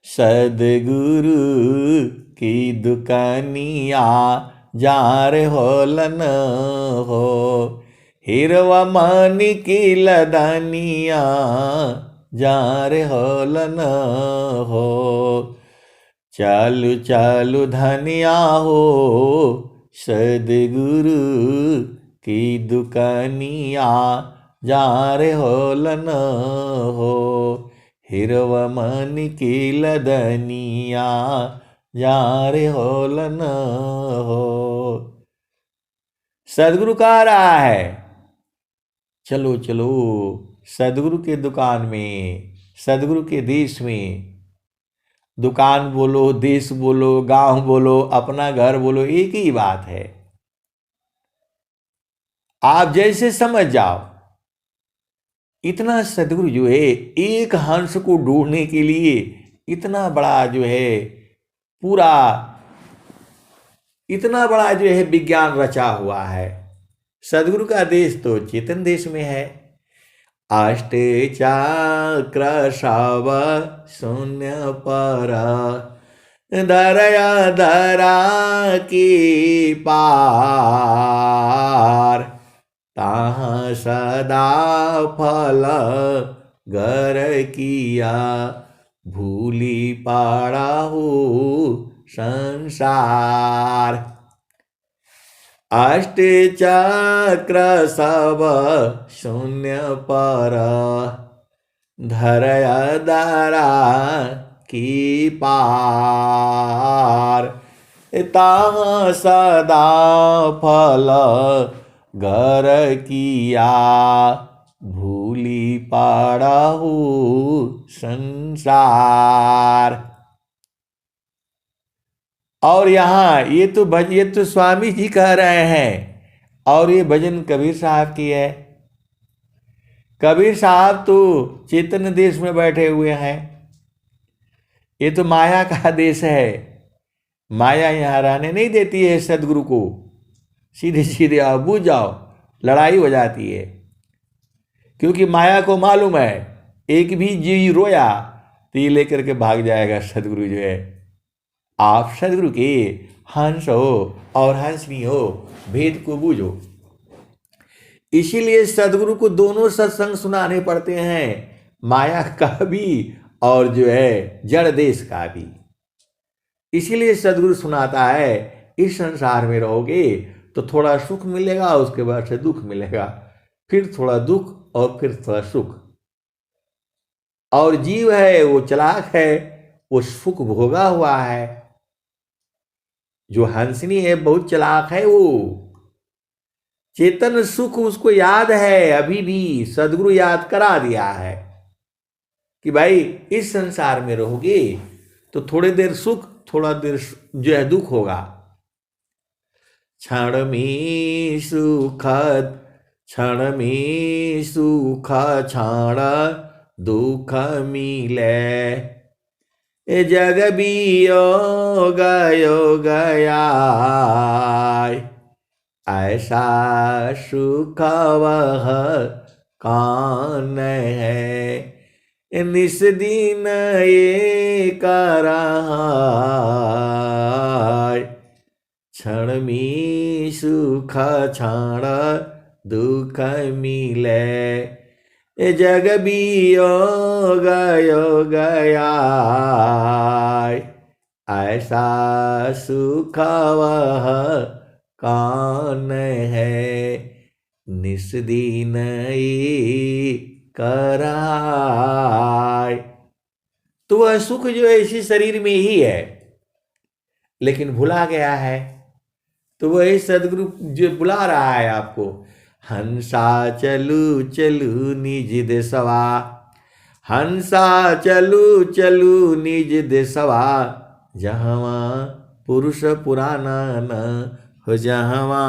सदगुरु की दुकानिया, जा रे होलन हो, हिरवा मानी की लदनिया, जा रे होलन हो। चालू चालू धनिया हो सदगुरु की दुकानिया, जा रे होलन हो, हिरवा मन की लदनिया, जा रे होलन हो। सदगुरु कह रहा है चलो चलो सदगुरु के दुकान में, सदगुरु के देश में। दुकान बोलो, देश बोलो, गांव बोलो, अपना घर बोलो, एक ही बात है। आप जैसे समझ जाओ। इतना सदगुरु जो है एक हंस को ढूंढने के लिए इतना बड़ा जो है पूरा, इतना बड़ा जो है विज्ञान रचा हुआ है। सदगुरु का देश तो चेतन देश में है। अष्टे चक्र शव शून्य पर, धरया धरा की पार, ताहाँ सदा फल घर किया, भूली पाड़ा हो संसार। अष्ट चक्र सब शून्य पर, धरया दरा की पार, ताहाँ सदा फल घर किया, भूली पाड़ा हो संसार। और यहाँ ये तो स्वामी जी कह रहे हैं, और ये भजन कबीर साहब की है। कबीर साहब तो चैतन्य देश में बैठे हुए हैं, ये तो माया का देश है। माया यहाँ रहने नहीं देती है सदगुरु को, सीधे सीधे आओ बुझ जाओ, लड़ाई हो जाती है। क्योंकि माया को मालूम है एक भी जीव रोया तो ये लेकर के भाग जाएगा सदगुरु जो है। आप सदगुरु के हंस हो और हंसनी हो, भेद को बूझो। इसीलिए सदगुरु को दोनों सत्संग सुनाने पड़ते हैं, माया का भी और जो है जड़ देश का भी। इसीलिए सदगुरु सुनाता है इस संसार में रहोगे तो थोड़ा सुख मिलेगा, उसके बाद से दुख मिलेगा, फिर थोड़ा दुख और फिर थोड़ा सुख। और जीव है वो चालाक है, वो सुख भोगा हुआ है। जो हंसनी है बहुत चालाक है, वो चेतन सुख उसको याद है, अभी भी सदगुरु याद करा दिया है कि भाई इस संसार में रहोगे तो थोड़ी देर सुख, थोड़ा देर जो है दुख होगा। क्षण में सुखद क्षण में सुख क्षण दुख मिले, जग वियोग गया ऐसा सुख वह कान है, निस दिन एक रहा क्षण में सुख क्षण दुख मिले, जग वियोग गया ऐसा सुख वह कान है, निस दिन कराय। तो वह सुख जो है इसी शरीर में ही है, लेकिन भुला गया है। तो वही सदगुरु जो बुला रहा है आपको, हंसा चलू चलू निज देसवा, हंसा चलू चलू निज देसवा, जहवा पुरुष पुराना न हो, जहवा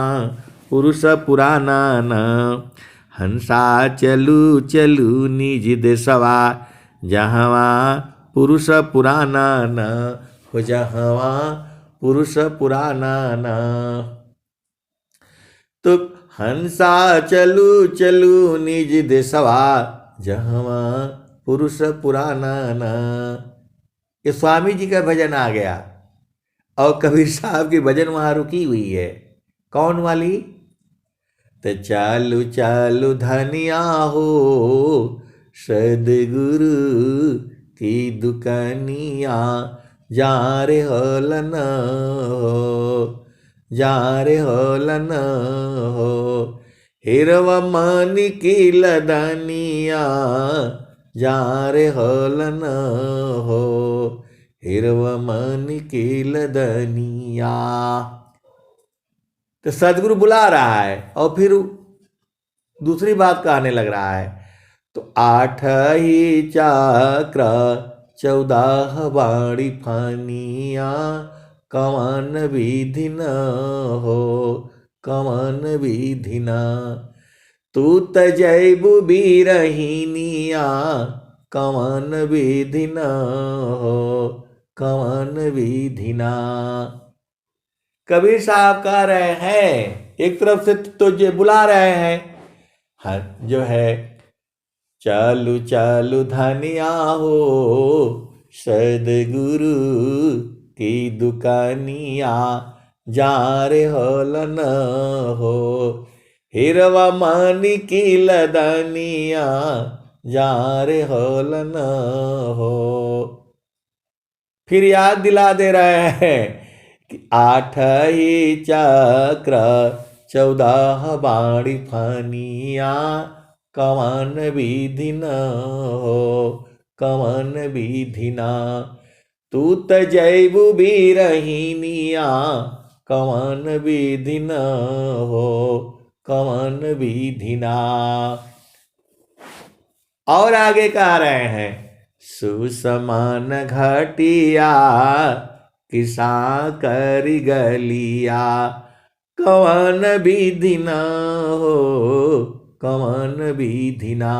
पुरुष पुराना न। हंसा चलू चलू निज देसवा, जहवा पुरुष पुराना न हो, जहवा पुरुष पुराना न। तो हंसा चलू चलू निज देसवा, जहवा पुरुष पुराना न। ये स्वामी जी का भजन आ गया, और कबीर साहब की भजन वहां रुकी हुई है। कौन वाली? तो चालू चालू धनिया हो, सदगुरु की दुकानिया, जा रे होलन हो, जा रे होलन हो, हिरवा मनी की लदनिया, जा रे होलन हो, हिरवा मनी की लदनिया। तो सदगुरु बुला रहा है और फिर दूसरी बात कहने लग रहा है। तो 8 ही चक्र 14 बाणी फानिया, कवन विधि न हो, कवन विधि न। तू तजैबु बिरहिनिया, कवन विधि न हो, कवन विधि न। कबीर साहब कह रहे हैं, एक तरफ से तो जो बुला रहे हैं जो है, चालू चालू धनिया हो, सदगुरु की दुकानिया, जा रे होलन हो, हिरवा मनी की लदनिया, जा रे होलन हो। फिर याद दिला दे रहे हैं कि 8 ही चक्र 14 बाणी फानिया, कवन विधि न हो, कवन विधि न। तू तजैबु बिरहिनिया, कवन विधि न हो, कवन विधि न। और आगे कह रहे हैं, सुसमान घटिया किसा करी गलिया, कवन विधि न हो, कवन विधि ना।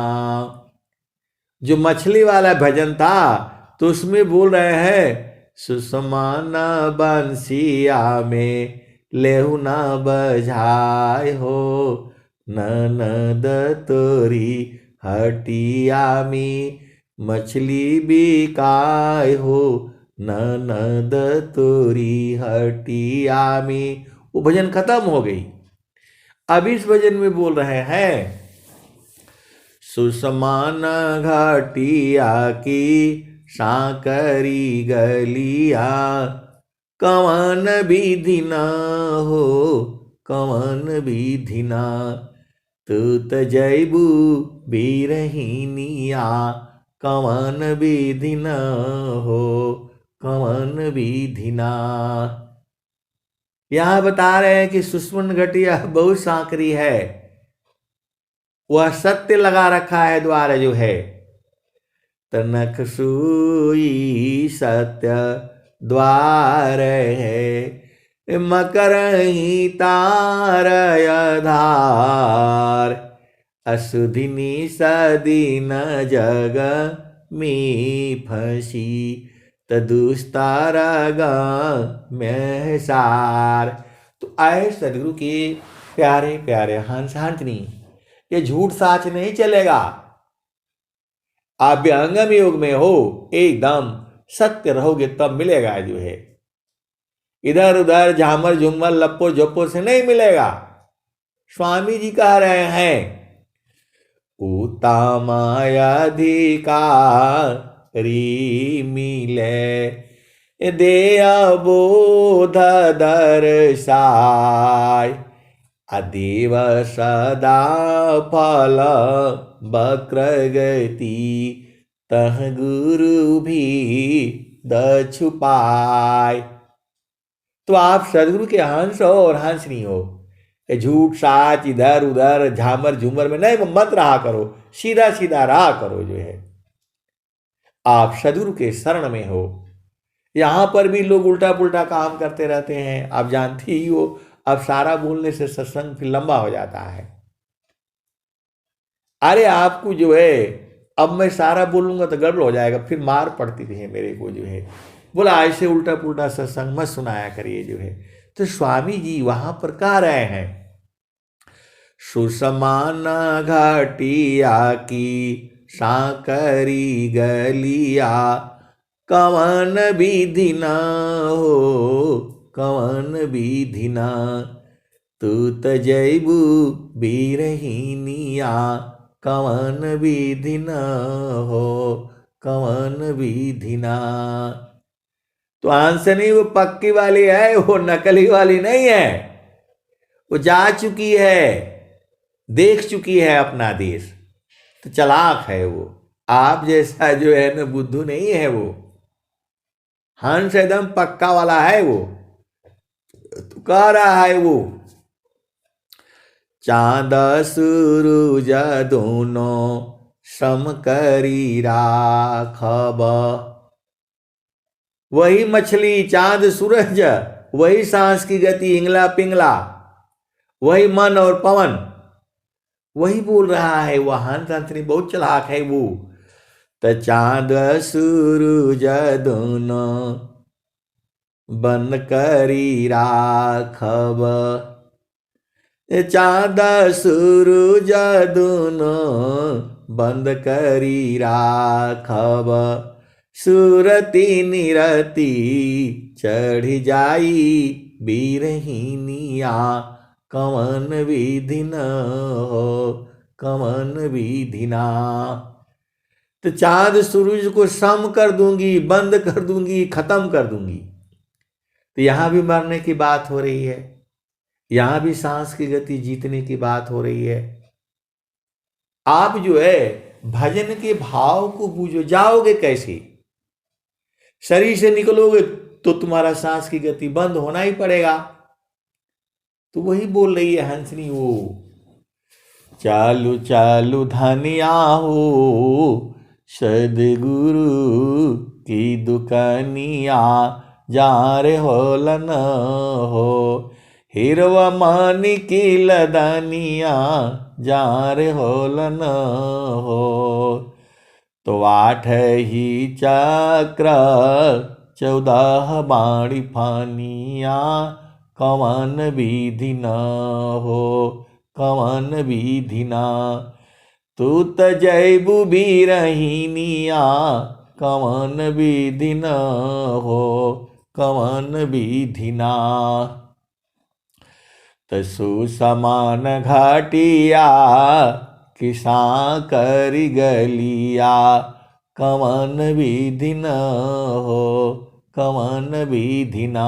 जो मछली वाला भजन था तो उसमें बोल रहे हैं, सुषमान बंसिया में लेहु न बजाय हो, ननद तोरी हटिया में मछली बिकाय हो, ननद तोरी हटिया में। वो भजन खत्म हो गई। अब इस भजन में बोल रहे हैं, सुषमान घाटिया की सांकरी गलिया, कवन विधि न हो, कवन विधि ना। तू त जैबू बीरहिनिया, कवन विधि न हो, कवन विधि ना। यहां बता रहे हैं कि सुषमन घटिया बहुत सांकरी है, वह सत्य लगा रखा है द्वार जो है। तनक सुई सत्य द्वार है, मकर ही तार आधार, असुधिनी सदीन जग में फंसी, तदुस्तारगा में सार। तो आए सदगुरु के प्यारे प्यारे हंस हंसनी, ये झूठ साच नहीं चलेगा। आप व्यंगम योग में हो, एकदम सत्य रहोगे तब मिलेगा जो है। इधर उधर झामर झुमर लप्पो झोप्पो से नहीं मिलेगा। स्वामी जी कह रहे हैं, उत्तमाधिकारी मिले दे बोध दर्शाय, अदेव सदा फल वक्र गति, तह गुरु भी द छुपाय। तो आप सदगुरु के हंस हो और हंसनी हो। झूठ साच इधर उधर झामर झूमर में नहीं मत रहा करो, सीधा सीधा रहा करो जो है। आप सदगुरु के शरण में हो। यहां पर भी लोग उल्टा पुल्टा काम करते रहते हैं, आप जानते ही हो। अब सारा बोलने से सत्संग फिर लंबा हो जाता है। अरे आपको जो है, अब मैं सारा बोलूंगा तो गड़बड़ हो जाएगा, फिर मार पड़ती है मेरे को जो है। बोला ऐसे उल्टा पुल्टा सत्संग मत सुनाया करिए जो है। तो स्वामी जी वहां पर कह रहे हैं, सुषमान घाटिया की सांकरी गलिया, कवन विधि न हो, कवन विधि ना। तू त जैबू बीरहिनिया, कवन विधि न हो, कवन विधि ना। तो हंसनी वो पक्की वाली है, वो नकली वाली नहीं है। वो जा चुकी है, देख चुकी है अपना देश, तो चालाक है वो। आप जैसा जो है ना बुद्धू नहीं है वो। हंस एकदम पक्का वाला है वो। तो कह रहा है वो, चांद सूरज दोनों सम करी राखब। वही मछली चांद सूरज, वही सांस की गति इंगला पिंगला, वही मन और पवन, वही बोल रहा है। वह हंस हंसनी बहुत चालाक है वो। त चांद सूरज दोनों बन करी राखब, चांद सूरज दोनों बंद करी राखब, सुरती निरती चढ़ जाई बीरहिनिया, कवन विधि न हो, कवन विधि ना। तो चांद सूरज को सम कर दूंगी, बंद कर दूंगी, खत्म कर दूंगी। तो यहां भी मरने की बात हो रही है, यहां भी सांस की गति जीतने की बात हो रही है। आप जो है भजन के भाव को बूझो। जाओगे कैसे? शरीर से निकलोगे तो तुम्हारा सांस की गति बंद होना ही पड़ेगा। तो वही बोल रही है हंसनी वो, चालू चालू धनिया हो, सदगुरु की दुकानिया, जहाँ रे होलन हो। हिरवा मानिकी लदनिया जहाँ रे होलन हो। तो 8 ही चक्र 14 बाणी फानिया कवन विधि न हो, कवन विधि न। तू त जैबू बीरहिनिया कवन विधि न हो, कवन विधि न। तसु समान घाटिया किसा करी गलिया कवन विधि न हो, कवन विधि न।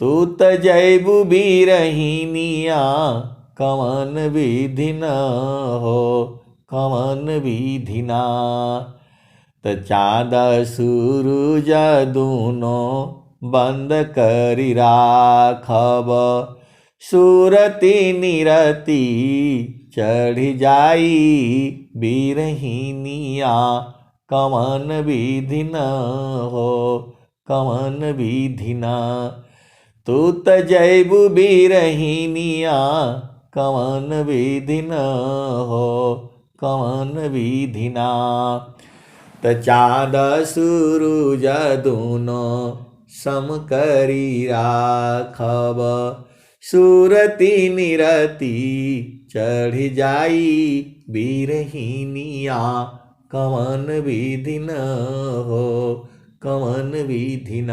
तू त जैबू बीरहिनिया कवन विधि न हो, कवन विधि न। त चाँद सूरज दूनो बंद करी राखब सुरती निरती चढ़ी जाई बीरहिनिया कवन विधि न हो, कवन विधि न। तू त जैबू बीरहिनिया कवन विधि न हो, कवन विधि न। त चाँद सूरज दूनो सम करी राखब सुरती निरती चढ़ी जाई बीरहिनिया कवन विधि न हो, कवन विधि न।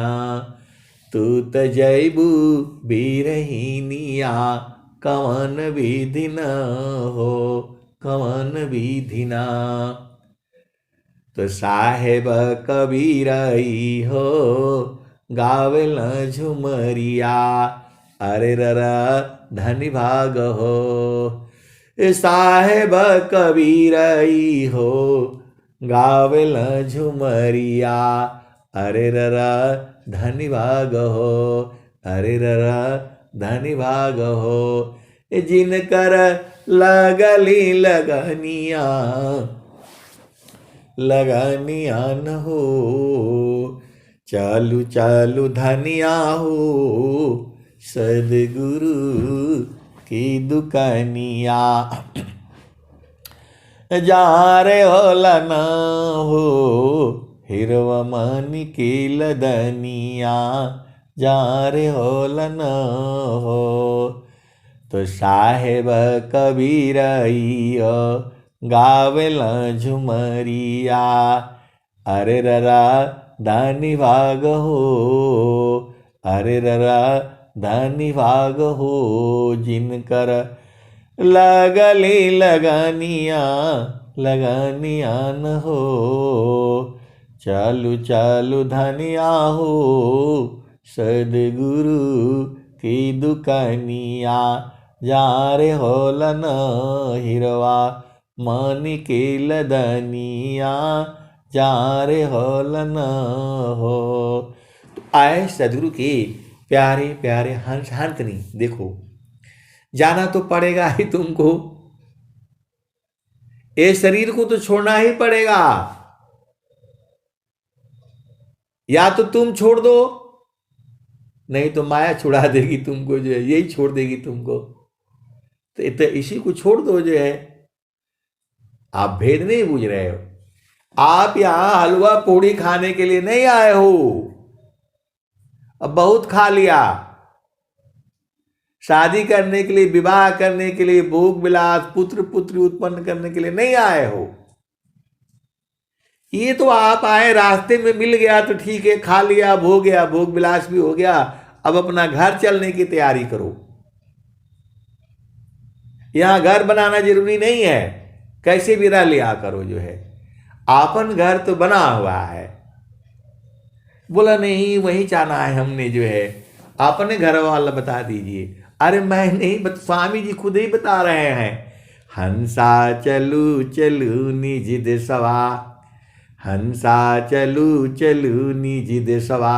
तू त जैबू बीरहिनिया कवन विधि न हो, कवन विधि न। तो साहेब कबीरई हो गावेल झुमरिया अरे ररा धनी भाग हो। साहेब कबीरई हो गावेल झुमरिया अरे ररा धनी भाग हो, अरे ररा धनी भाग हो। जिनकर लगली लगनिया लगनिया न हो। चालू चालू धनिया हो सदगुरु की दुकानिया जहाँ रे होलन हो। हिरवा मानी की लदनिया जहाँ रे होलन हो। तो साहेब कबीरई गावेल झुमरिया अरे ररा धनी भाग हो, अरे ररा धनी भाग हो। जिनकर लगली लगनिया लगनिया न हो। चालू चालू धनिया हो सदगुरु की दुकानिया जहाँ रे होलन हिरवा मानी के लदनिया जहाँ रे होलन हो। तो आए सदगुरु के प्यारे प्यारे हंस हंतनी देखो जाना तो पड़ेगा ही तुमको। ये शरीर को तो छोड़ना ही पड़ेगा। या तो तुम छोड़ दो नहीं तो माया छुड़ा देगी तुमको, जो है यही छोड़ देगी तुमको। तो इसी को छोड़ दो जो है। आप भेद नहीं बूझ रहे हो। आप यहां हलवा पूड़ी खाने के लिए नहीं आए हो। अब बहुत खा लिया। शादी करने के लिए विवाह करने के लिए भोग विलास पुत्र पुत्री उत्पन्न करने के लिए नहीं आए हो। ये तो आप आए रास्ते में मिल गया तो ठीक है, खा लिया, हो गया, भोग विलास भी हो गया। अब अपना घर चलने की तैयारी करो। यहां घर बनाना जरूरी नहीं है, कैसे भी रह लिया करो। जो है आपन घर तो बना हुआ है। बोला नहीं वही जाना है हमने, जो है अपने घर वाला बता दीजिए। अरे मैं नहीं, स्वामी जी खुद ही बता रहे हैं। हंसा चलू चलू निज देशवा, हंसा चलू चलू निज देशवा।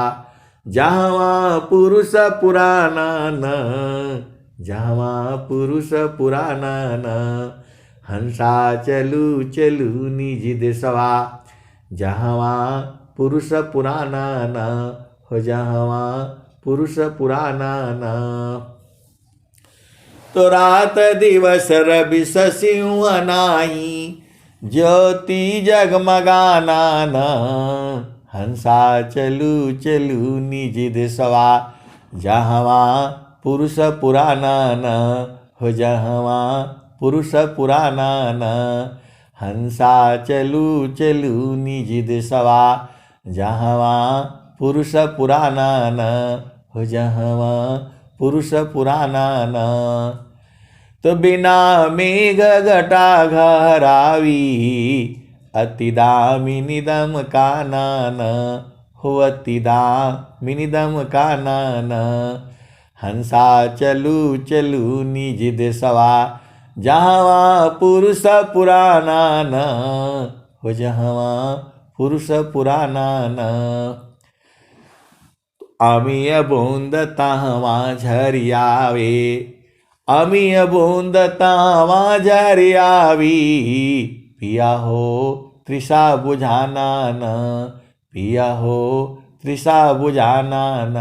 जहाँ पुरुष पुराना न, जहाँ पुरुष पुराना न। हंसा चलू चलू निज देशवा, जहाँ पुरुष पुराना न हो जहवा पुरुष पुराना न। तो रात दिवस रवि शशिउ अनाही, ज्योति जगमगाना न। हंसा चलू चलू निज दिशवा, जहवा पुरुष पुराना न। हो जहवा पुरुष पुराना न। हंसा चलू चलू निज दिशवा, जहवा पुरुष पुराना न। हो जहवा पुरुष पुराना न। तो बिना मेघ घटा घरावी, अति दामिनी दम कानन। हो अति दामिनी दम कानन। हंसा चलू चलू निज दिशवा, जहवा पुरुष पुराना न। हो जहवा पुरुष पुराना न। अमीय बूंद तहवा झरियावे, अमीय बूंद तहवा झरियावी। पिया हो तृषा बुझाना न, पिया हो तृषा बुझाना न।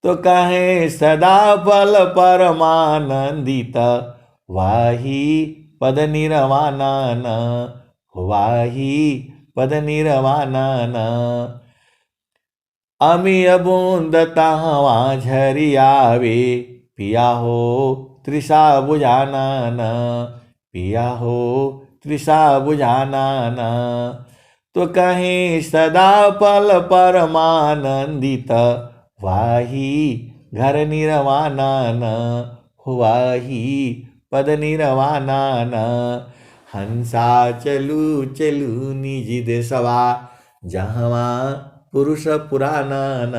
तो कहे सदा फल परमानंदित, वाही पद निर्वाणा न। वाही पद निर्वाणा न। अमीय बूंद तहवा झरियावे, पिया हो तृषा बुझाना न। पिया हो तृषा बुझाना न। तो कहीं सदा फल परमानंदित, वाही घर निर्वाणा न। वाही पद निर्वाणा न। हंसा चलू चलू निज दिशवा, जहवा पुरुष पुराना न।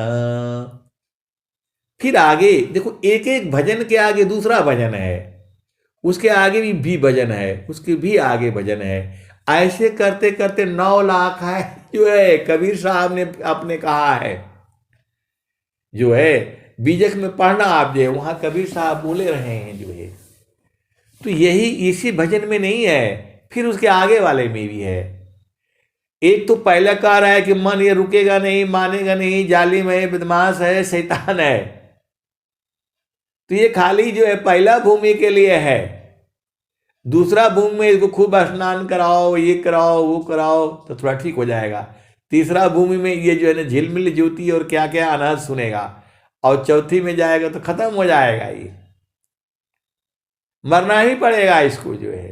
फिर आगे देखो, एक एक भजन के आगे दूसरा भजन है, उसके आगे भी भजन है, उसके भी आगे भजन है। ऐसे करते करते 9 लाख है जो है कबीर साहब ने आपने कहा है, जो है बीजक में पढ़ना आप जो है वहां कबीर साहब बोले रहे हैं जो है। तो यही इसी भजन में नहीं है, फिर उसके आगे वाले में भी है। एक तो पहला कह रहा है कि मन ये रुकेगा नहीं, मानेगा नहीं, जालिम है, बदमाश है, शैतान है। तो ये खाली जो है पहला भूमि के लिए है। दूसरा भूमि में इसको खूब स्नान कराओ, ये कराओ, वो कराओ तो थोड़ा ठीक हो जाएगा। तीसरा भूमि में ये जो है ना झिलमिल ज्योति और क्या क्या अनाज सुनेगा, और चौथी में जाएगा तो खत्म हो जाएगा, ये मरना ही पड़ेगा इसको जो है।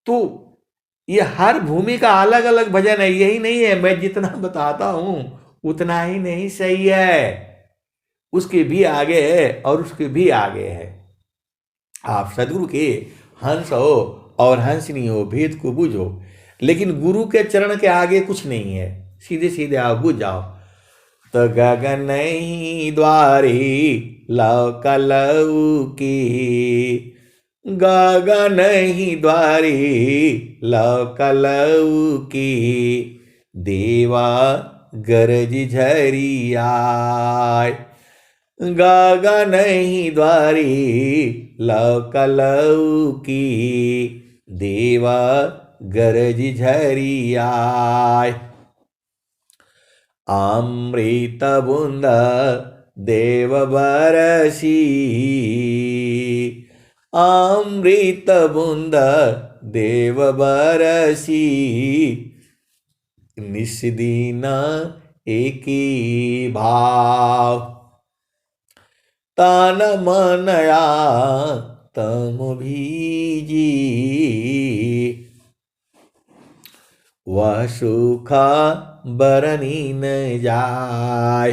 तो ये हर भूमि का अलग अलग भजन है, यही नहीं है मैं जितना बताता हूं उतना ही नहीं सही है, उसके भी आगे है और उसके भी आगे है। आप सदगुरु के हंस हो और हंसनी हो, भेद को बूझो, लेकिन गुरु के चरण के आगे कुछ नहीं है, सीधे सीधे आप बुझ जाओ। तो गगन ही द्वारी लव कलऊ की, गगन ही द्वारी लव कलऊ की। देवा गरज झरियाय, गगन ही द्वारी लव कलऊ की। देवा गरज झरियाय। अमृत बूंद देव बरसी, अमृत बूंद देव बरसी। निस्दिन एकी भाव, तन मनया तम भीजी। वह सुख बरनी न जाय,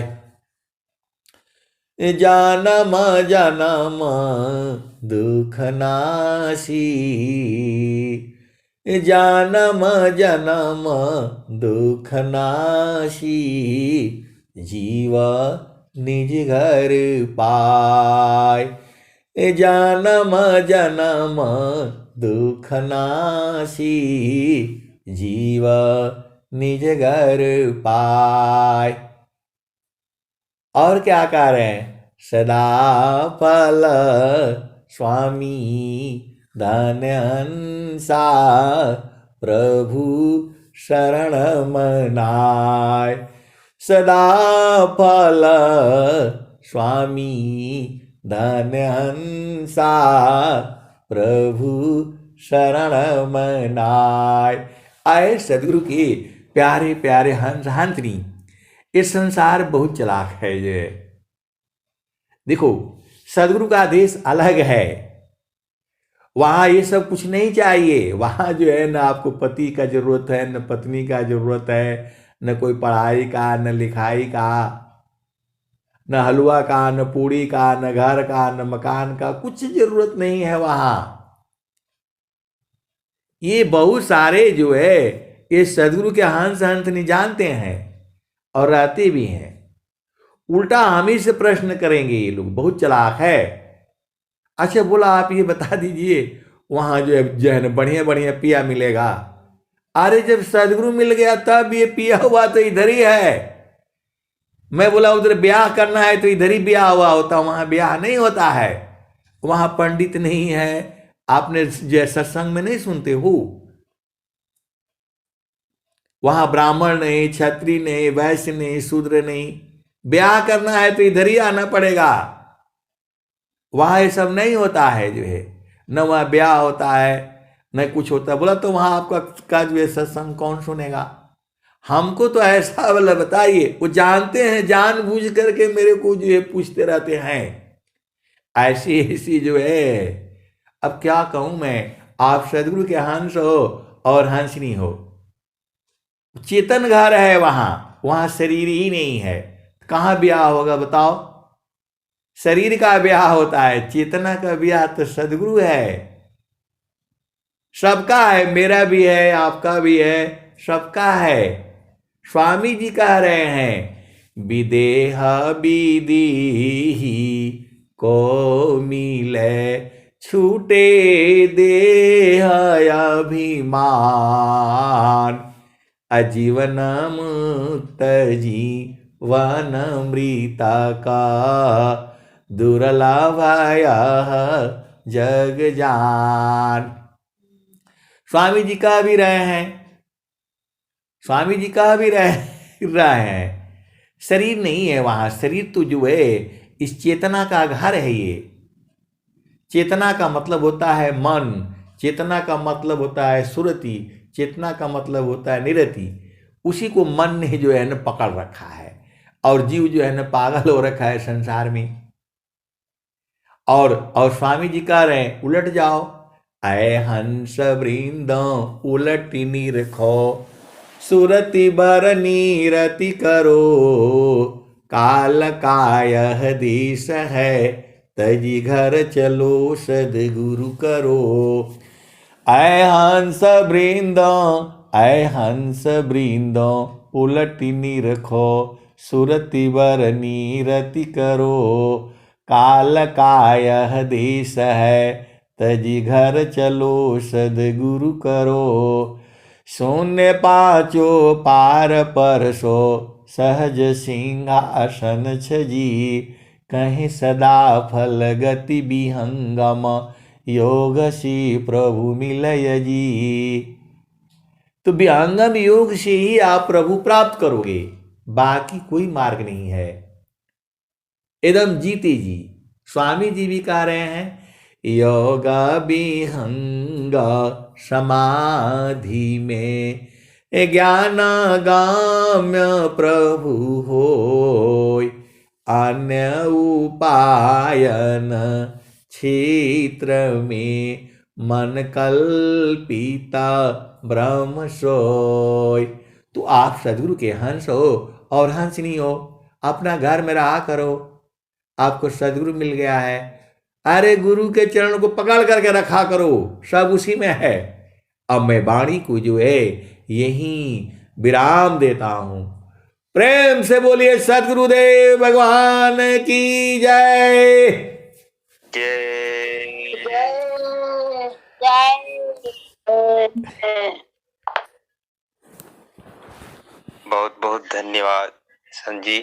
जन्म जन्म दुख नासी। जन्म जन्म दुख नासी, जीव निज घर पाय। जन्म जन्म दुख नासी, जीव निज घर पाय। और क्या कह रहे हैं? सदा फल स्वामी धन्यंसा, प्रभु शरण मनाय। सदा फल स्वामी धन हंसा प्रभु शरण मनाय। आए सदगुरु के प्यारे प्यारे हंस हंसनी। ये संसार बहुत चालाक है। ये देखो, सदगुरु का देश अलग है। वहां ये सब कुछ नहीं चाहिए। वहां जो है, न आपको पति का जरूरत है, न पत्नी का जरूरत है, न कोई पढ़ाई का, न लिखाई का, न हलवा का, न पूड़ी का, न घर का, न मकान का, कुछ जरूरत नहीं है वहां। ये बहुत सारे जो है, ये सदगुरु के हंस हंस नहीं जानते हैं और रहते भी हैं। उल्टा हम ही से प्रश्न करेंगे। ये लोग बहुत चालाक है। अच्छा बोला, आप ये बता दीजिए, वहां जो है ना बढ़िया बढ़िया पिया मिलेगा। अरे जब सदगुरु मिल गया तब ये पिया हुआ तो इधर ही है। मैं बोला उधर ब्याह करना है तो इधर ही ब्याह हुआ होता, वहां ब्याह नहीं होता है। वहां पंडित नहीं है। आपने जो सत्संग में नहीं सुनते हो, वहां ब्राह्मण नहीं, क्षत्रिय नहीं, वैश्य नहीं, शूद्र नहीं। ब्याह करना है तो इधर ही आना पड़ेगा। वहां ये सब नहीं होता है जो है। न वहां ब्याह होता है, न कुछ होता है। बोला तो वहां आपका का जो है सत्संग कौन सुनेगा? हमको तो ऐसा वाला बताइए। वो जानते हैं, जानबूझ करके मेरे को जो है पूछते रहते हैं। ऐसी ऐसी जो है, अब क्या कहूं मैं। आप सदगुरु के हंस हो और हंसनी हो। चेतन घर है वहां, वहां शरीर ही नहीं है। कहां ब्याह होगा बताओ? शरीर का ब्याह होता है, चेतना का ब्याह तो सदगुरु है। सबका है, मेरा भी है, आपका भी है, सबका है। स्वामी जी कह रहे हैं, विदेह विदीहि को मिले छूटे देह अभिमान। अजीवन मुक्त जीवन मृता का दुर्लभ जग जान। स्वामी जी कह भी रहे हैं, स्वामी जी कह भी रहे हैं, शरीर नहीं है वहां। शरीर तो जो है इस चेतना का घर है। ये चेतना का मतलब होता है मन, चेतना का मतलब होता है सुरति, चेतना का मतलब होता है निरति। उसी को मन ने जो है न पकड़ रखा है, और जीव जो है न पागल हो रखा है संसार में। और स्वामी जी कह रहे हैं, उलट जाओ। ऐ हंस वृंद उलट निरखो, सुरति बर नीरति करो। काल कायह देश है, तजी घर चलो सदगुरु करो। ऐ हंस वृंद, ऐ हंस वृंद उलट निरखो, सुरति बर नीरति करो। काल कायह देश है, तजी घर चलो सदगुरु करो। शून्य पाचो पार परसो, सहज सिंहासन छजी। कहीं सदा फल गति विहंगम, योग सी प्रभु मिलय जी। तो विहंगम योग से ही आप प्रभु प्राप्त करोगे, बाकी कोई मार्ग नहीं है। एकदम जीते जी। स्वामी जी भी कह रहे हैं, योग विहंग समाधि में ज्ञान गाम्य प्रभु होय। अन्य उपायन क्षेत्र में मन कल्पिता ब्रह्म सोय। तो आप सदगुरु के हंस हो और हंसनी हो। अपना घर में रहा करो, आपको सदगुरु मिल गया है। अरे गुरु के चरण को पकड़ करके रखा करो, सब उसी में है। अब मैं वाणी को जो है यहीं विराम देता हूं। प्रेम से बोलिए सदगुरुदेव भगवान की जय। बहुत बहुत धन्यवाद संजी।